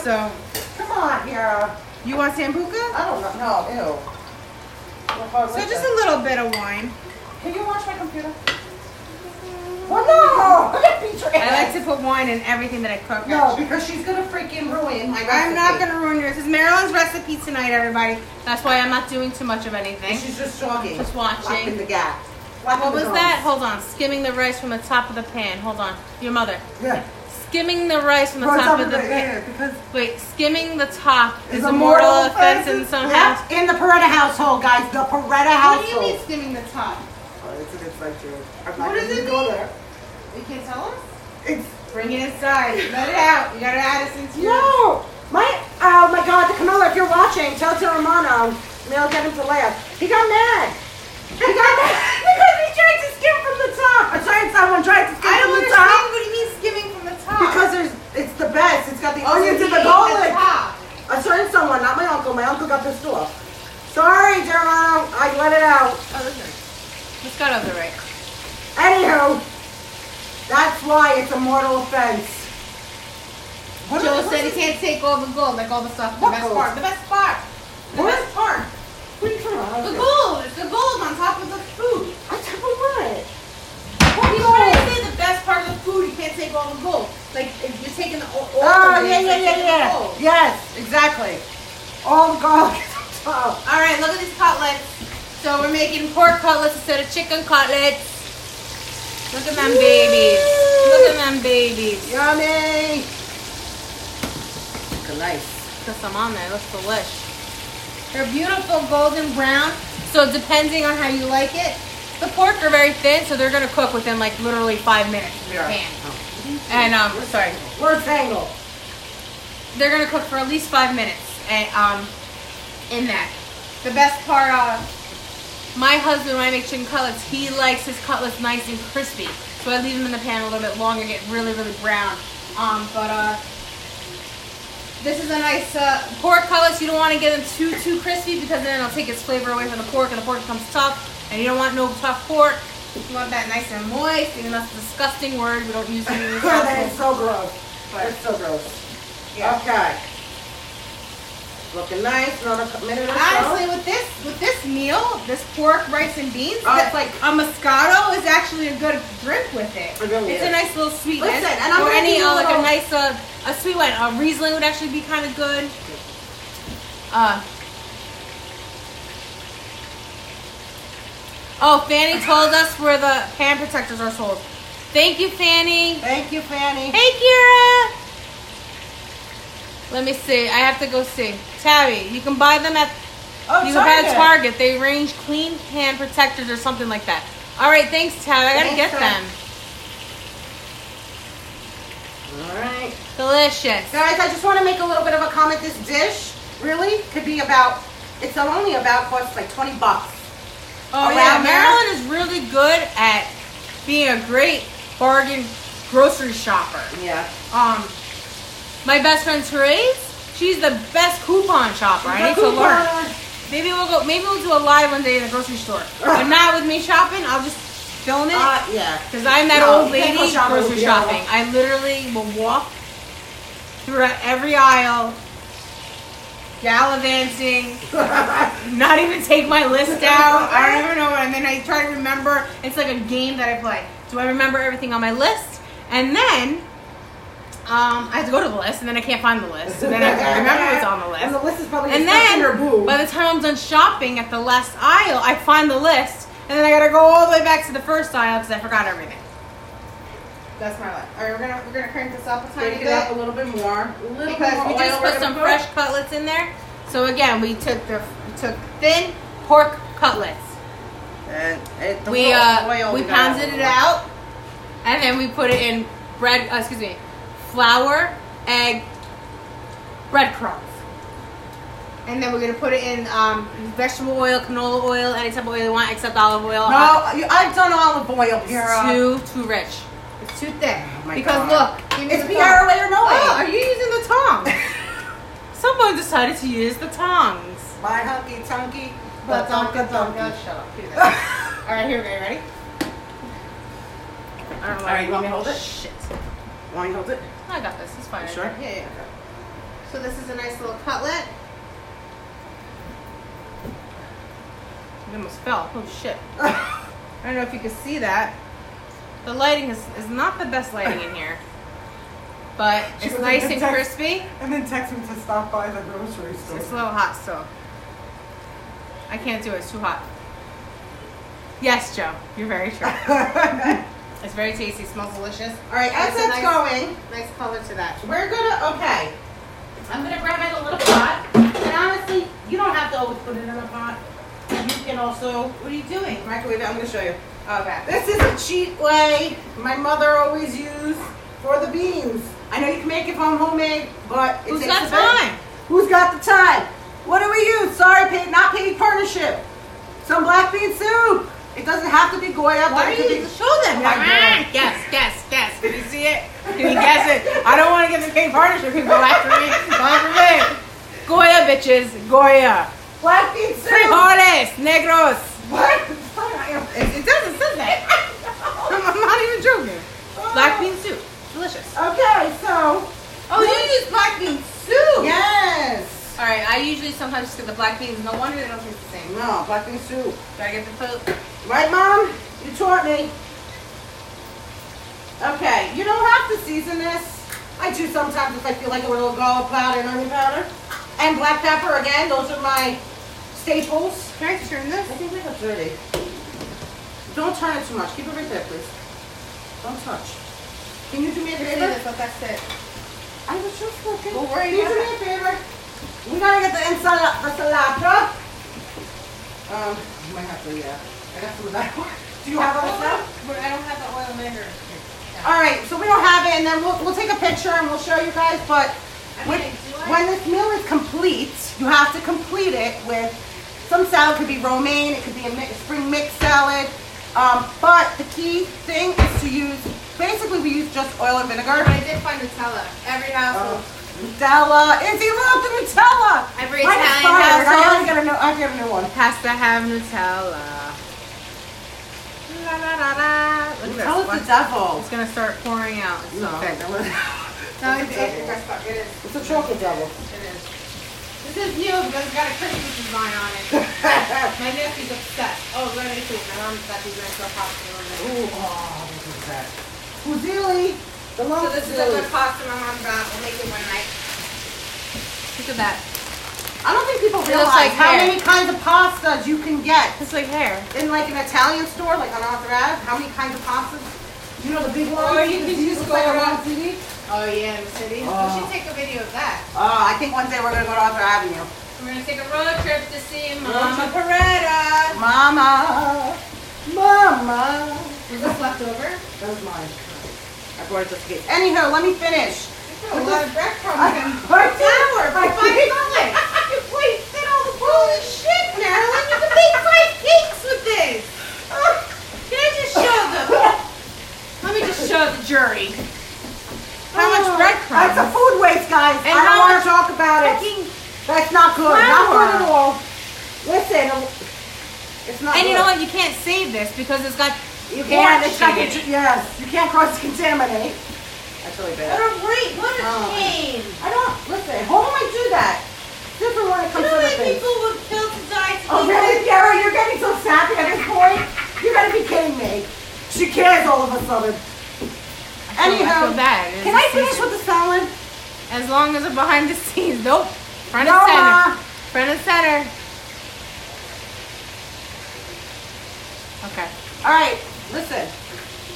So, Come on here. you want Sambuca? I don't know. No, ew. So just a little bit of wine. Can you watch my computer? Well, no! I'm gonna beat your I like ass. to put wine in everything that I cook. No, actually. because she's gonna freaking ruin my recipe. I'm not going to ruin yours. This is Marilyn's recipe tonight, everybody. That's why I'm not doing too much of anything. She's just jogging. Just watching. Locking the gap. What was that? Hold on. Skimming the rice from the top of the pan. Hold on. Your mother. Yeah. Skimming the rice from the top of the pan. Yeah, because Wait, skimming the top is it's a mortal offense in some house. That's in the Peretta household, guys. The Peretta What household. do you mean skimming the top? Oh, it's an inside joke. I'm What not does gonna it go mean? there. You can't tell us? It's Bring it inside. Let it out. You gotta add us into your... no. Oh my God, the Camilla, if you're watching, tell it to Romano. Maybe I'll get him to laugh. He got mad. He got mad because he tried to skim from the top. Someone tried to skim I from don't the understand top. what he means skimming from the top. Because it's the best. It's got the Oh, onions so and he the ate garlic. top. A certain someone, not my uncle. My uncle got pissed off. Sorry, Jeremiah. I let it out. Oh, listen. Let's go over the right. Anywho, that's why it's a mortal offense. What Joe is- said he can't take all the gold, like all the stuff. The What best gold? part. The best part. The What? best part. What are you talking about? The gold. It's the gold on top of the food. I took a what? He's trying to say the best part of the food, you can't take all the gold. Like, if you're taking the all Oh, the yeah, it's like taking the gold. Yes, exactly. All the garlic is on top. All right, look at these cutlets. So we're making pork cutlets instead of chicken cutlets. Look at them babies. Look at them babies. Yummy. Look nice. Put some on there. Looks delish. They're beautiful golden brown. So depending on how you like it, the pork are very thin, so they're gonna cook within like literally 5 minutes in the pan. And sorry, rectangle. They're gonna cook for at least 5 minutes. And in that, the best part, my husband, when I make chicken cutlets, he likes his cutlets nice and crispy. So I leave them in the pan a little bit longer, get really, really brown. But this is a nice pork cutlets. You don't want to get them too crispy because then it'll take its flavor away from the pork, and the pork becomes tough. And you don't want no tough pork. You want that nice and moist. Even that's a disgusting word. We don't use it in this house. That is so gross. It's so gross. Yeah. Okay. Looking nice. Another minute or so. Honestly, with this meal, this pork, rice, and beans, that's like a Moscato is actually a good drink with it. It really it's is. a nice little sweetness. Listen, and I'm or gonna any do a like little- a nice a sweet one. A Riesling would actually be kind of good. Oh, Fanny told us where the pan protectors are sold. Thank you, Fanny. Thank you, Fanny. Hey, Kira. Let me see. I have to go see. Tabby, you can buy them at you can buy at Target. They range clean pan protectors or something like that. All right, thanks, Tabby. I gotta get them. All right. Delicious. Guys, I just want to make a little bit of a comment. This dish really could be about, it's only about costs like $20. Oh yeah, Marilyn is really good at being a great bargain grocery shopper. Yeah. My best friend Therese, she's the best coupon shopper. I need to learn. Maybe we'll do a live one day in the grocery store. But not with me shopping. I'll just film it. Yeah. Because I'm that old lady go grocery shopping. I literally will walk through every aisle, gallivanting, not even take my list out. I don't even know. And then I try to remember. It's like a game that I play. Do I remember everything on my list? And then I have to go to the list, and then I can't find the list. And then I have to remember what's on the list. And the list is probably and stuck in your then, boob. by the time I'm done shopping at the last aisle, I find the list, and then I gotta go all the way back to the first aisle because I forgot everything. That's my life. All right, we're gonna crank this up a tiny Crank bit. it up a little bit more. Because we just put some fresh cutlets in there. So again, we took thin pork cutlets. And We pounded it out, and then we put it in flour, egg, breadcrumbs. And then we're gonna put it in vegetable oil, canola oil, any type of oil you want except olive oil. No, I've done olive oil, Piera. It's too rich. It's too thick. Oh because God. look, give me it's the Piera tongs. way or no way. Oh, are you using the tongs? Someone decided to use the tongs. My hunky tunky. But shut up. Do that. All right, here we go. You ready? I don't know. All right, you want me to hold it? Shit. Want me to hold it? I got this. It's fine. You sure? Yeah. So this is a nice little cutlet. It almost fell. Oh shit. I don't know if you can see that. The lighting is not the best lighting in here. But it's nice and crispy. And then text me to stop by the grocery store. It's a little hot still. I can't do it. It's too hot. Yes, Joe. You're very true. It's very tasty. Smells delicious. All right, as that's going, nice color to that. we're gonna, okay. I'm gonna grab out a little pot. And honestly, you don't have to always put it in a pot. You can also, What are you doing? microwave it. I'm gonna show you. Okay. This is a cheat way my mother always used for the beans. I know you can make it from homemade, but it Who's takes got a bit. time? Who's got the time? What do we use? Sorry, not paid partnership. Some black bean soup. It doesn't have to be Goya. Why but do it you could be- show them? Guess. Did you see it? Can you guess it? I don't want to get the paid partnership people after me. God forbid. Goya, bitches. Goya. Black bean soup. Frijoles. Negros. What? It doesn't say that. I'm not even joking. Black bean soup. Delicious. Okay, so. Oh, you use black bean soup? Yes. All right, I usually sometimes just get the black beans. No wonder they don't taste the same. No, black bean soup. Gotta get the soup. Right, Mom? You taught me. Okay, you don't have to season this. I do sometimes if I feel like a little garlic powder and onion powder. And black pepper, again, those are my staples. Can I turn I this? think we got dirty. Don't turn it too much. Keep it right there, please. Don't touch. Can you do me a Let's favor? do this. That's it. I was just looking. Don't worry Can you about do me a favor? We gotta get the salata. You might have to, I got some of that. Do you have all of that? But I don't have the oil maker. All right, so we don't have it, and then we'll take a picture and we'll show you guys. But when this meal is complete, you have to complete it with some salad. It could be romaine, it could be a spring mix salad. But the key thing is to use. Basically, we use just oil and vinegar. But I did find Nutella. Every household. Nutella. Izzy, look, the Nutella. Every Mine Italian expired. household. I get a new one. Has to have Nutella. La, la, la, la. Look at Nutella's this. the devil. It's gonna start pouring out. It's No, okay. No, it is. It's a chocolate devil. It is. This is new because it's got a Christmas design on it. My nephew's obsessed. Oh, let me see. My mom's got these nice little pasta on there. Ooh, oh, this is that. Fusilli. The long So this is a good pasta my mom got. We'll make it one night. Look at that. I don't think people It realize looks like how hair. many kinds of pastas you can get It's like hair. in like an Italian store, like on Arthur Ave. How many kinds of pastas? You know the big ones? Or you can just look go like around. on TV? Oh yeah, in the city. Oh. We should take a video of that. I think one day we're gonna go to Arthur Avenue. We're gonna take a road trip to see Road Mama trip. Coretta. Mama. Was this left over? That was mine. I brought it just to get. Anyhow, let me finish. A lot of breadcrumbs and Right flour for I $5. did. You wasted all the holy shit, Marilyn. You can make 5 cakes with this. Can I just show them? Let me just show the jury. How much breadcrumbs? That's a food waste, guys. And I don't how want much to talk about it. fucking That's not good. Not flour. good at all. Listen, it's not. And good. you know what? You can't save this because it's got You can't. It's got shit in it. yes. You can't cross contaminate. That's really bad. What a great, what a Oh. shame. I don't listen. Who might do that? Different when it You comes know to how the many things. people would kill to die to Oh eat really, Kiara? You're getting so sappy at this point. You gotta be kidding me. She cares all of a sudden. I Anyhow, feel bad. It's can a I finish secret. with the salad? As long as it's behind the scenes. Nope. Front No, and center. Ma. Front and center. Okay. All right. Listen.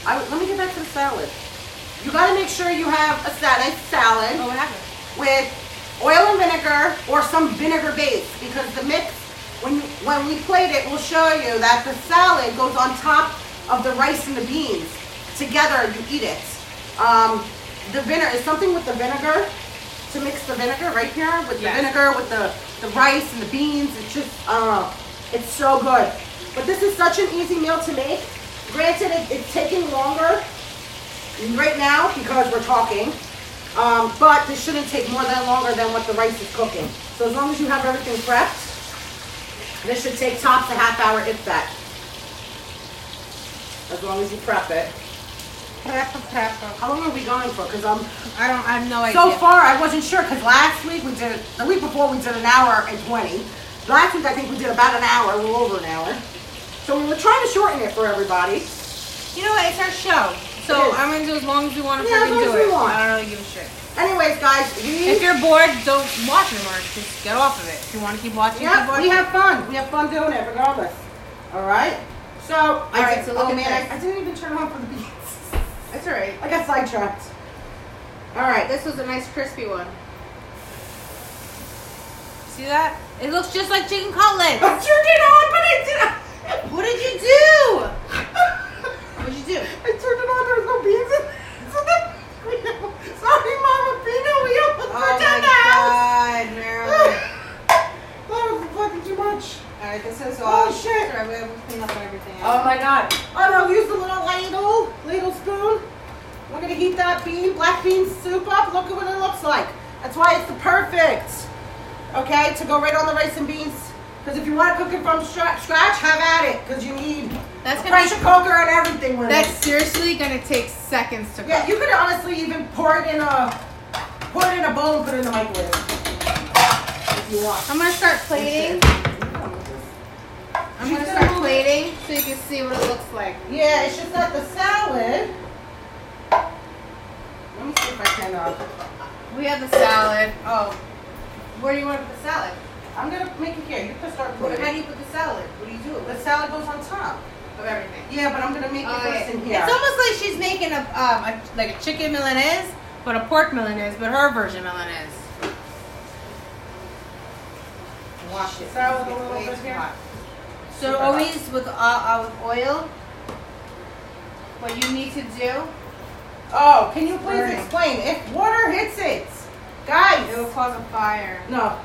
Let me get back to the salad. You gotta make sure you have a salad Oh, what happened? with oil and vinegar or some vinegar base, because the mix, when we plate it, will show you that the salad goes on top of the rice and the beans. Together, you eat it. The vinegar is something with the vinegar, to mix the vinegar right here with the Yes. vinegar, with the rice and the beans. It's just, it's so good. But this is such an easy meal to make. Granted, it's taking longer right now because we're talking. But this shouldn't take more than longer than what the rice is cooking. So as long as you have everything prepped, this should take tops a half hour, if that. As long as you prep it. How long are we going for? Because I have no idea. so far I wasn't sure, because last week we did, the week before we did 1 hour and 20. Last week I think we did about an hour, a little over an hour. So we were trying to shorten it for everybody. You know what? It's our show. So It is. I'm going to do as long as we want to Yeah, as freaking long do as we it. want. I don't really give a shit. Anyways, guys, If you're bored, don't watch anymore. Just get off of it. If you want to keep watching, keep yeah, watching. we have fun. We have fun doing it regardless. All right. So, right, so look oh at man, this. I didn't even turn on for the beans. That's all right. I got sidetracked. All right. This was a nice crispy one. See that? It looks just like chicken cutlets. I turned it on, but I didn't. What did you do? What'd you do? I turned it on. There was no beans in it. So then, sorry, Mama Pino. We almost Oh burned down my the house. God, Marilyn. That was fucking too much. Alright, this is Oh, all. shit. Sorry, we have to clean up everything. Oh my God. Oh no, use the little ladle spoon. We're gonna heat that black bean soup up. Look at what it looks like. That's why it's the perfect, okay, to go right on the rice and beans. Because if you want to cook it from scratch, have at it. Because you need That's a gonna pressure cooker and everything with That's it. seriously gonna take seconds to cook. Yeah, you could honestly even pour it in a bowl and put it in the microwave if you want. I'm gonna start plating. I'm gonna start plating so you can see what it looks like. Yeah, it's just that the salad. Let me see if I can. We have the salad. Oh, where do you want to put the salad? I'm gonna make it here. You can start How putting do it. you put the salad? What do you do? The salad goes on top. of everything. Yeah, but I'm gonna make it first in here. It's almost like she's making like a chicken Milanese, but a pork Milanese, but her version Milanese. Wash it. Start with a little bit here. So always with oil, what you need to do. Oh, can you please explain? If water hits it, guys. It will cause a fire. No,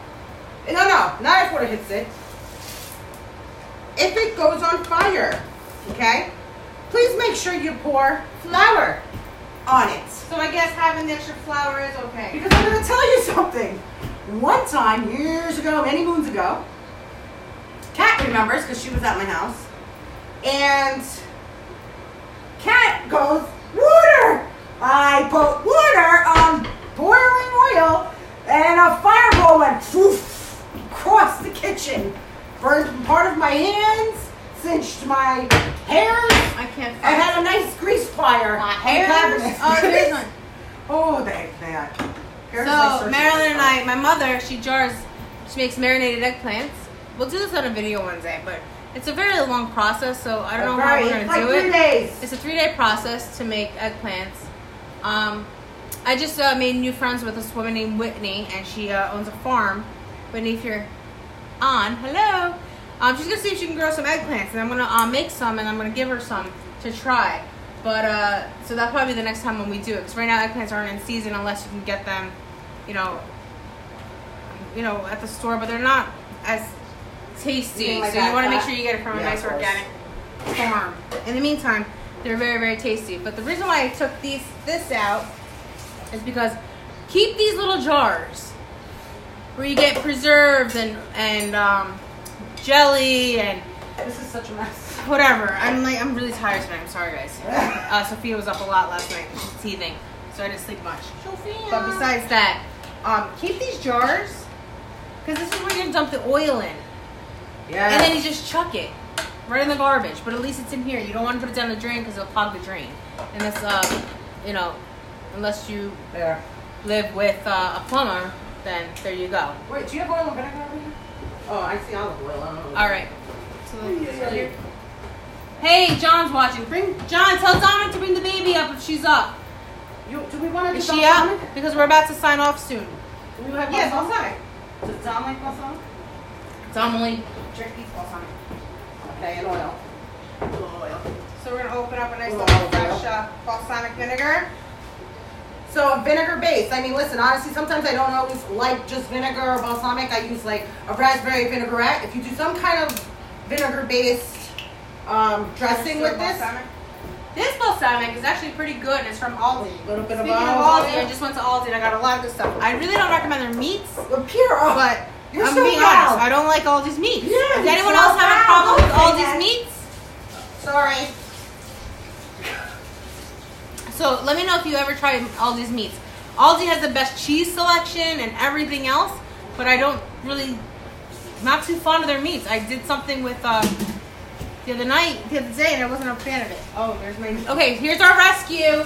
not if water hits it. If it goes on fire, okay, please make sure you pour flour on it. So I guess having the extra flour is okay. Because I'm going to tell you something. One time, years ago, many moons ago, Kat remembers because she was at my house, and Kat goes, water! I put water on boiling oil, and a fireball went poof, across the kitchen. Burned part of my hands, cinched my hairs. I can't. I had a nice grease fire. My hairs. Oh, there's one. Oh, they are. So Marilyn and I, my mother, she makes marinated eggplants. We'll do this on a video one day, but it's a very long process, so I don't know how we're gonna do it. 3 days. It's a 3-day process to make eggplants. I just made new friends with this woman named Whitney, and she owns a farm. Whitney, if you're on, hello. She's gonna see if she can grow some eggplants, and I'm gonna make some, and I'm gonna give her some to try. But so that'll probably be the next time when we do it, because right now eggplants aren't in season unless you can get them, you know, at the store. But they're not as tasty, so you want to make sure you get it from a nice organic farm. In the meantime, they're very, very tasty. But the reason why I took this out is because keep these little jars where you get preserves and jelly and This is such a mess. whatever. I'm really tired tonight. I'm sorry, guys. Sophia was up a lot last night. She's teething, so I didn't sleep much. Sophia. But besides that, keep these jars because this is where you're gonna dump the oil in. Yeah. And then you just chuck it right in the garbage. But at least it's in here. You don't want to put it down the drain because it'll clog the drain. And that's, unless you live with a plumber, then there you go. Wait, do you have oil and vinegar over here? Oh, I see olive oil. I don't know. All right. So hey, John's watching. John, tell Dominic to bring the baby up if she's up. Do we want to do Is she up? Because we're about to sign off soon. Do we have balsamic? Does Dom like balsamic? Dom only eats balsamic. Okay, and oil. A little oil. So we're gonna open up a nice Little little olive fresh balsamic vinegar. So vinegar based. I mean, listen, honestly, sometimes I don't always like just vinegar or balsamic. I use like a raspberry vinaigrette. If you do some kind of vinegar based dressing with this balsamic is actually pretty good, and it's from Aldi. A little bit Speaking of of olive Aldi, I just went to Aldi and I got a lot of good stuff. I really don't recommend their meats, but I'm being honest. I don't like Aldi's meats. Yeah, Does anyone else have a problem with Aldi's meats? Sorry. So let me know if you ever tried Aldi's meats. Aldi has the best cheese selection and everything else, but I don't really, not too fond of their meats. I did something with the other day, and I wasn't a fan of it. Oh, there's my. Okay, here's our rescue.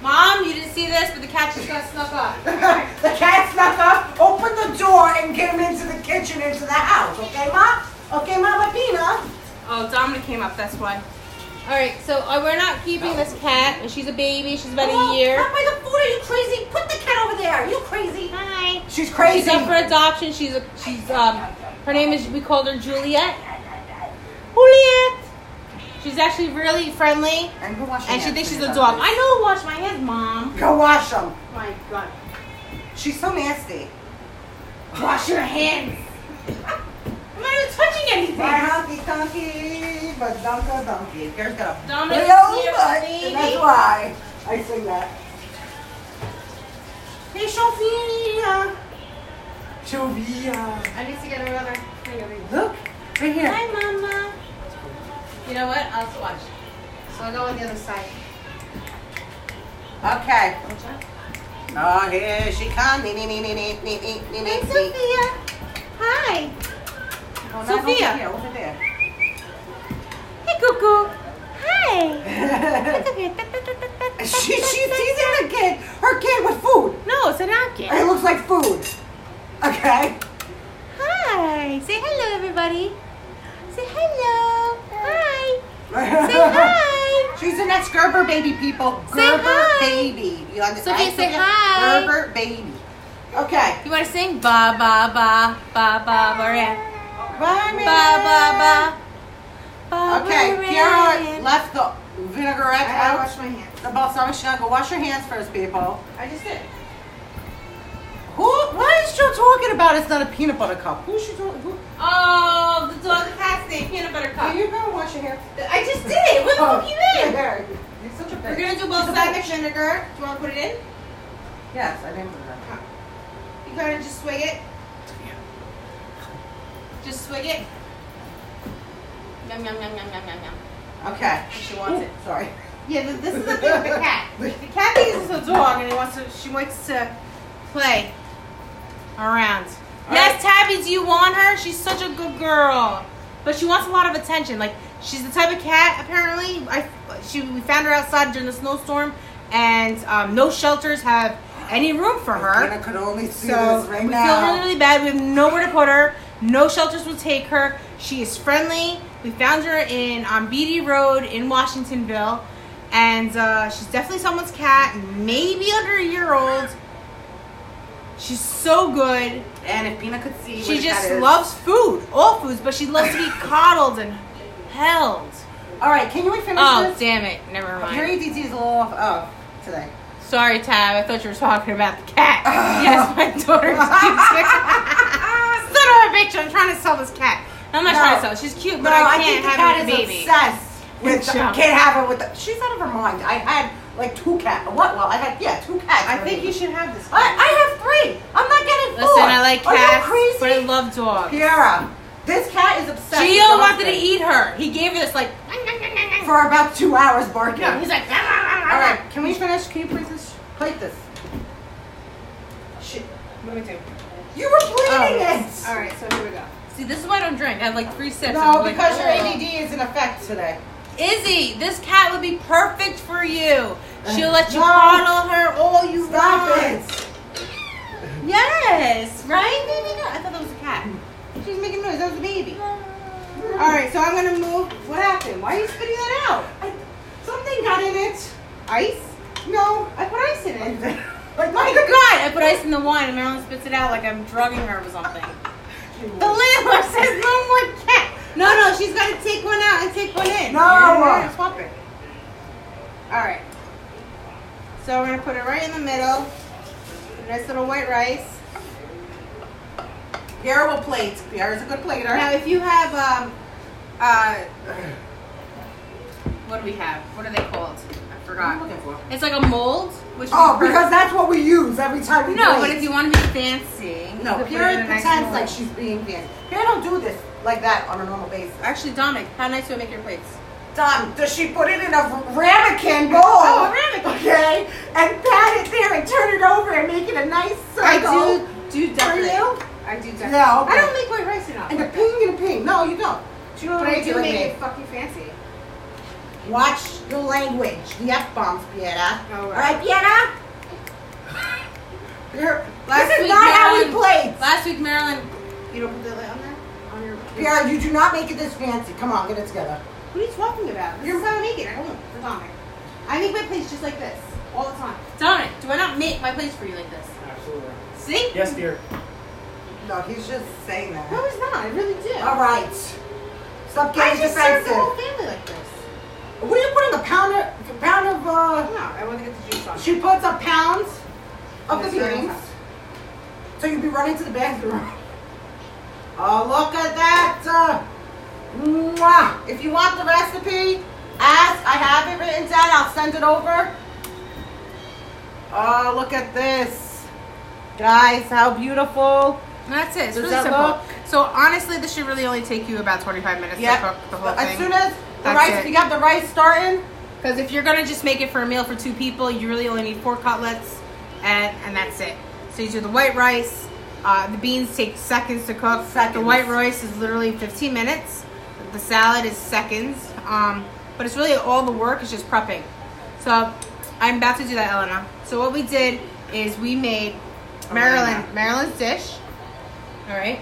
Mom, you didn't see this, but the cat just got snuck up. The cat snuck up. Open the door and get him into the kitchen, into the house. Okay, Ma? Okay, Mama Pina. Oh, Dominic came up. That's why. All right, so we're not keeping this cat, and she's a baby. She's about a year. Not by the foot. Are you crazy? Put the cat over there. Are you crazy? Hi. She's crazy. She's up for adoption. Her name is, we called her Juliet. Juliet. She's actually really friendly, and she thinks she's a dog. I know to wash my hands, Mom. Go wash them. My God. She's so nasty. Wash your hands. I'm not even touching anything. My honky tonky, but dunka donkey. Here's got a Dominic, real butt, baby. and that's why I sing that. Hey, Sophia. Sophia. I need to get another. Look, right here. Hi, Mama. You know what? I'll watch. So I'll go on the other side. Okay. Watch out. Oh, here she comes. Hey, Sophia. Hi. Oh, no, Sophia. Over here, over there. Hey, Cuckoo. Hi. She's teasing the kid. Her kid with food. No, it's a napkin. It looks like food. Okay. Hi. Say hello, everybody. Say hello. Hi. hi. She's the next Gerber baby, people. Say Gerber hi. baby. You understand? Sophie, say hi. Gerber baby. Okay. You want to sing? Ba ba ba ba ba Maria. Bye, man. Ba ba ba. Ba Okay, Maria. Kiara left the vinaigrette I gotta out. wash my hands. The balsamic. She's gonna go wash your hands first, people. I just did. What is she talking about? It's not a peanut butter cup. Who's she talking? Who? Oh, the dog, the cat's name, peanut butter cup. Here you go. Wash your hands. I just did it. What the fuck you mean? There. You're such a bitch. We're gonna do balsamic vinegar. Do you want to put it in? Yes, I didn't put it in. You gotta just swig it. Just swig it. Yum yum yum yum yum yum yum. Okay. She wants it. Sorry. Yeah, this is the thing with the cat. The cat thinks it's a dog, and she wants to play around. Yes, Tabby, do you want her? She's such a good girl, but she wants a lot of attention. Like, she's the type of cat. Apparently, we found her outside during the snowstorm, and no shelters have any room for her. I could only see So this right we now. feel really, really bad. We have nowhere to put her. No shelters will take her. She is friendly. We found her on Beatty Road in Washingtonville, and she's definitely someone's cat, maybe under a year old. She's so good. And if Pina could see, She just loves food, all foods, but she loves to be coddled and held. All right, can you finish Oh, this? damn it. Never Your mind. ADD is a little off today. Sorry, Tab. I thought you were talking about the cat. Yes, my daughter's cute. Son of a bitch, I'm trying to sell this cat. I'm not trying to sell it. She's cute, but I can't have her with a baby. Obsessed with Sure. can't have her with the. She's out of her mind. I had like 2 cats. What? Well, I had 2 cats. I think you should have this. I have 3. I'm not getting 4. Listen, I like cats, Are you but I crazy? love dogs. Kiara, this cat is obsessed. with Gio her wanted to husband. eat her. He gave her this like. for about 2 hours barking. No, he's like. All right, can we finish? Can you please plate this? Shit. What do we do? You were plating it. All right, so here we go. See, this is why I don't drink. I have like 3 sips. No, I'm like, because your "Ugh." ADD is in effect today. Izzy, this cat would be perfect for you. She'll let you No. coddle her all you Stop want. it. Yes, right, baby? I thought that was a cat. She was making noise. That was a baby. All right, so I'm gonna move. What happened? Why are you spitting that out? Something got in it. Ice? No. I put ice in it. Like My God, I put ice in the wine, and Marilyn spits it out like I'm drugging her with something. The landlord says no more cat. No, she's got to take one out and take one in. No. Yeah, swap it. All right. So we're gonna put it right in the middle. A nice little white rice. Pierre will plate. Pierre is a good plater. Now, if you have what do we have? What are they called? I What are forgot. you looking for? It's like a mold. Which Oh, because that's what we use every time we no, plate. but if you want to be fancy, you No, could put it Pierre in a nice pretends mold. like she's being fancy. Pierre don't do this like that on a normal basis. Actually, Dominic, how nice do I make your plates? Done. Does she put it in a ramekin bowl? Oh, a ramekin. Okay. And pat it there and turn it over and make it a nice circle. I do definitely. For you? I do definitely. Yeah, okay. I don't make white rice enough. And a like ping and a ping. No, you don't. You know that. what But I I do make it fucking fancy. Watch the language. The F-bombs, Piera. Oh, All right, Piera? Last This is week, not how we Marilyn- play. Last week, Marilyn. You don't put the lid on there? On your. Piera, you do not make it this fancy. Come on, get it together. What are you talking about? This is how I make it. I don't for Dominic. I make my plates just like this all the time. Dominic, do I not make my plates for you like this? Absolutely. See? Yes, dear. No, he's just saying that. No, it's not. I really do. All right. Stop I getting just serve defensive. the whole family like this. What are you putting? A pound of, No, I want to get the juice on. she puts a pound of the Yes, very beans. nice. So you'd be running to the bathroom. Oh, look at that. Mwah. If you want the recipe, ask. I have it written down. I'll send it over. Oh, look at this. Guys, how beautiful. That's it. It's Does really that simple. look- So honestly, this should really only take you about 25 minutes to cook the whole As thing. soon as the That's rice, it. you got the rice starting. Because if you're gonna just make it for a meal for 2 people, you really only need 4 cutlets, and that's it. So you do the white rice. The beans take seconds to cook. Seconds. The white rice is literally 15 minutes. The salad is seconds. But it's really all the work is just prepping. So I'm about to do that, Elena. So what we did is we made Maryland's dish. All right.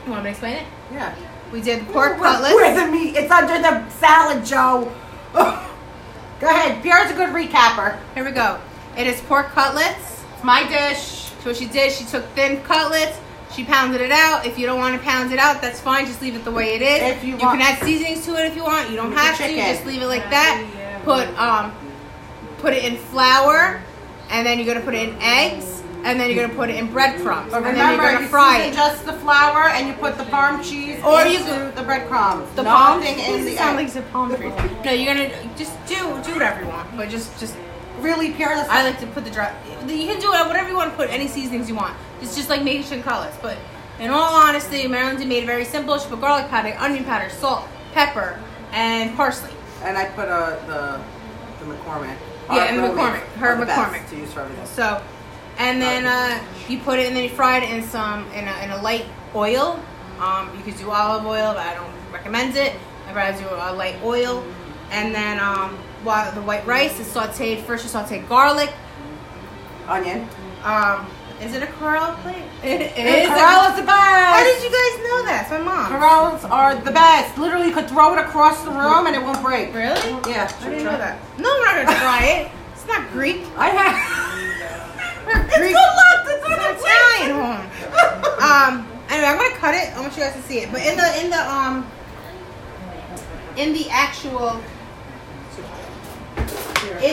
You want me to explain it? Yeah. We did pork Where's cutlets. the meat? It's under the salad, Joe. Go ahead. Pierre's a good recapper. Here we go. It is pork cutlets. It's my dish. So what she did, she took thin cutlets. She pounded it out. If you don't want to pound it out, that's fine. Just leave it the way it is. If you can add seasonings to it if you want. You don't have to. Just leave it like that. Put it in flour, and then you're gonna put it in eggs, and then you're gonna put it in breadcrumbs. But and then remember, you're gonna fry it. just the flour, and you put the parm cheese Or into you could- the breadcrumbs. The palm Nothing in the sound egg. like the palm trees. No, you're gonna just do whatever you want, but just. Really, Pierre. I like to put the dry. You can do it whatever you want to put. Any seasonings you want. It's just like making chicken cutlets. But in all honesty, Marilyn made it very simple. She put garlic powder, onion powder, salt, pepper, and parsley. And I put the McCormick. Yeah, and the McCormick. Her Are the best McCormick. to use for everything. So, and then you put it, and then you fry it in in a light oil. You could do olive oil, but I don't recommend it. I'd rather do a light oil. And then while the white rice is sautéed, first you saute garlic, Onion. Is it a Corral plate? It Hey, is. Corral is the best. How did you guys know that? It's my mom. Corrals are the best. Literally, you could throw it across the room and it won't break. Really? Yeah. I didn't know that. No, I'm not gonna try it. It's not Greek. I have. It's Greek. Good luck. It's on It's the Italian plate. home. Anyway, I'm gonna cut it. I want you guys to see it. But in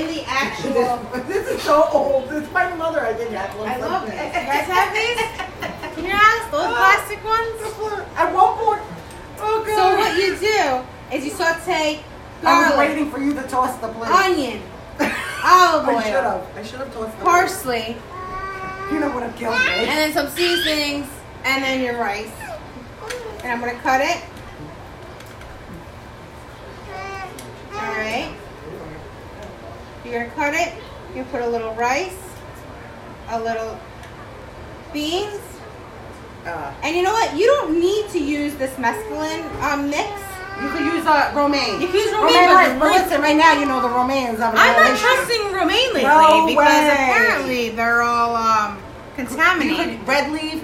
the actual. This is so old. It's my mother. I didn't have one. I love it. You guys have these? In your house? Those plastic ones? At one point. Oh god. So what you do is you saute I was garlic, waiting for you to toss the plate. onion, olive I should oil, have. I should have tossed the parsley, plate. You know what have killed me. and then some seasonings, and then your rice. And I'm gonna cut it. Alright. You're gonna cut it. You put a little rice, a little beans, and you know what? You don't need to use this mescaline mix. You could use romaine. You can use romaine, but listen, right now you know the romaines have I'm not issue. trusting romaine lately No because way. apparently they're all contaminated. You could red leaf.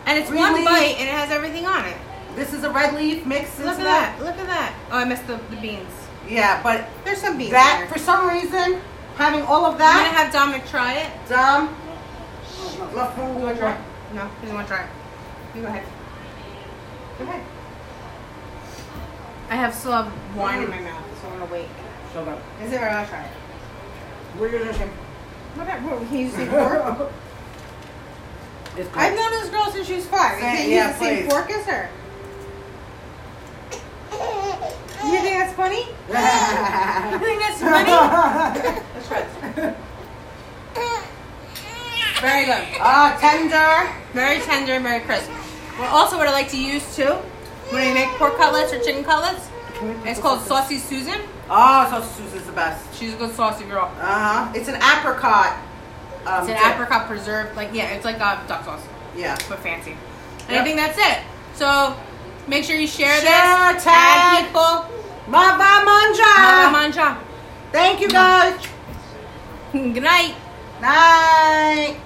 And it's green one leaf. bite and it has everything on it. This is a red leaf mix. Look at that. Look at that. Oh, I missed the beans. Yeah, but There's some beans that in there. for some reason having all of I'm going to that. have Dominic try it. Dumb. You want to try it? No, he doesn't want to try it. You go ahead. Go ahead. I still have wine in my mouth, so I'm going to wait. Shut up. Is it right? I'll try it. We're gonna shame. Whatever. Can you say fork? It's good. I've known this girl since she was 5. You can't use the same please. fork as her. You think that's funny? You think that's funny? Let's try it. Very good. Tender. Very tender and very crisp. Well, also what I like to use too, when I make pork cutlets or chicken cutlets, it's called Saucy Susan. Oh, Saucy Susan's the best. She's a good saucy girl. It's an apricot. It's an apricot preserved, it's like a duck sauce, Yeah. but fancy. And Yep. I think that's it. So make sure you share this. Tag. Tag people. Va Va Mangia. Mangia. Thank you guys. Good night. Night.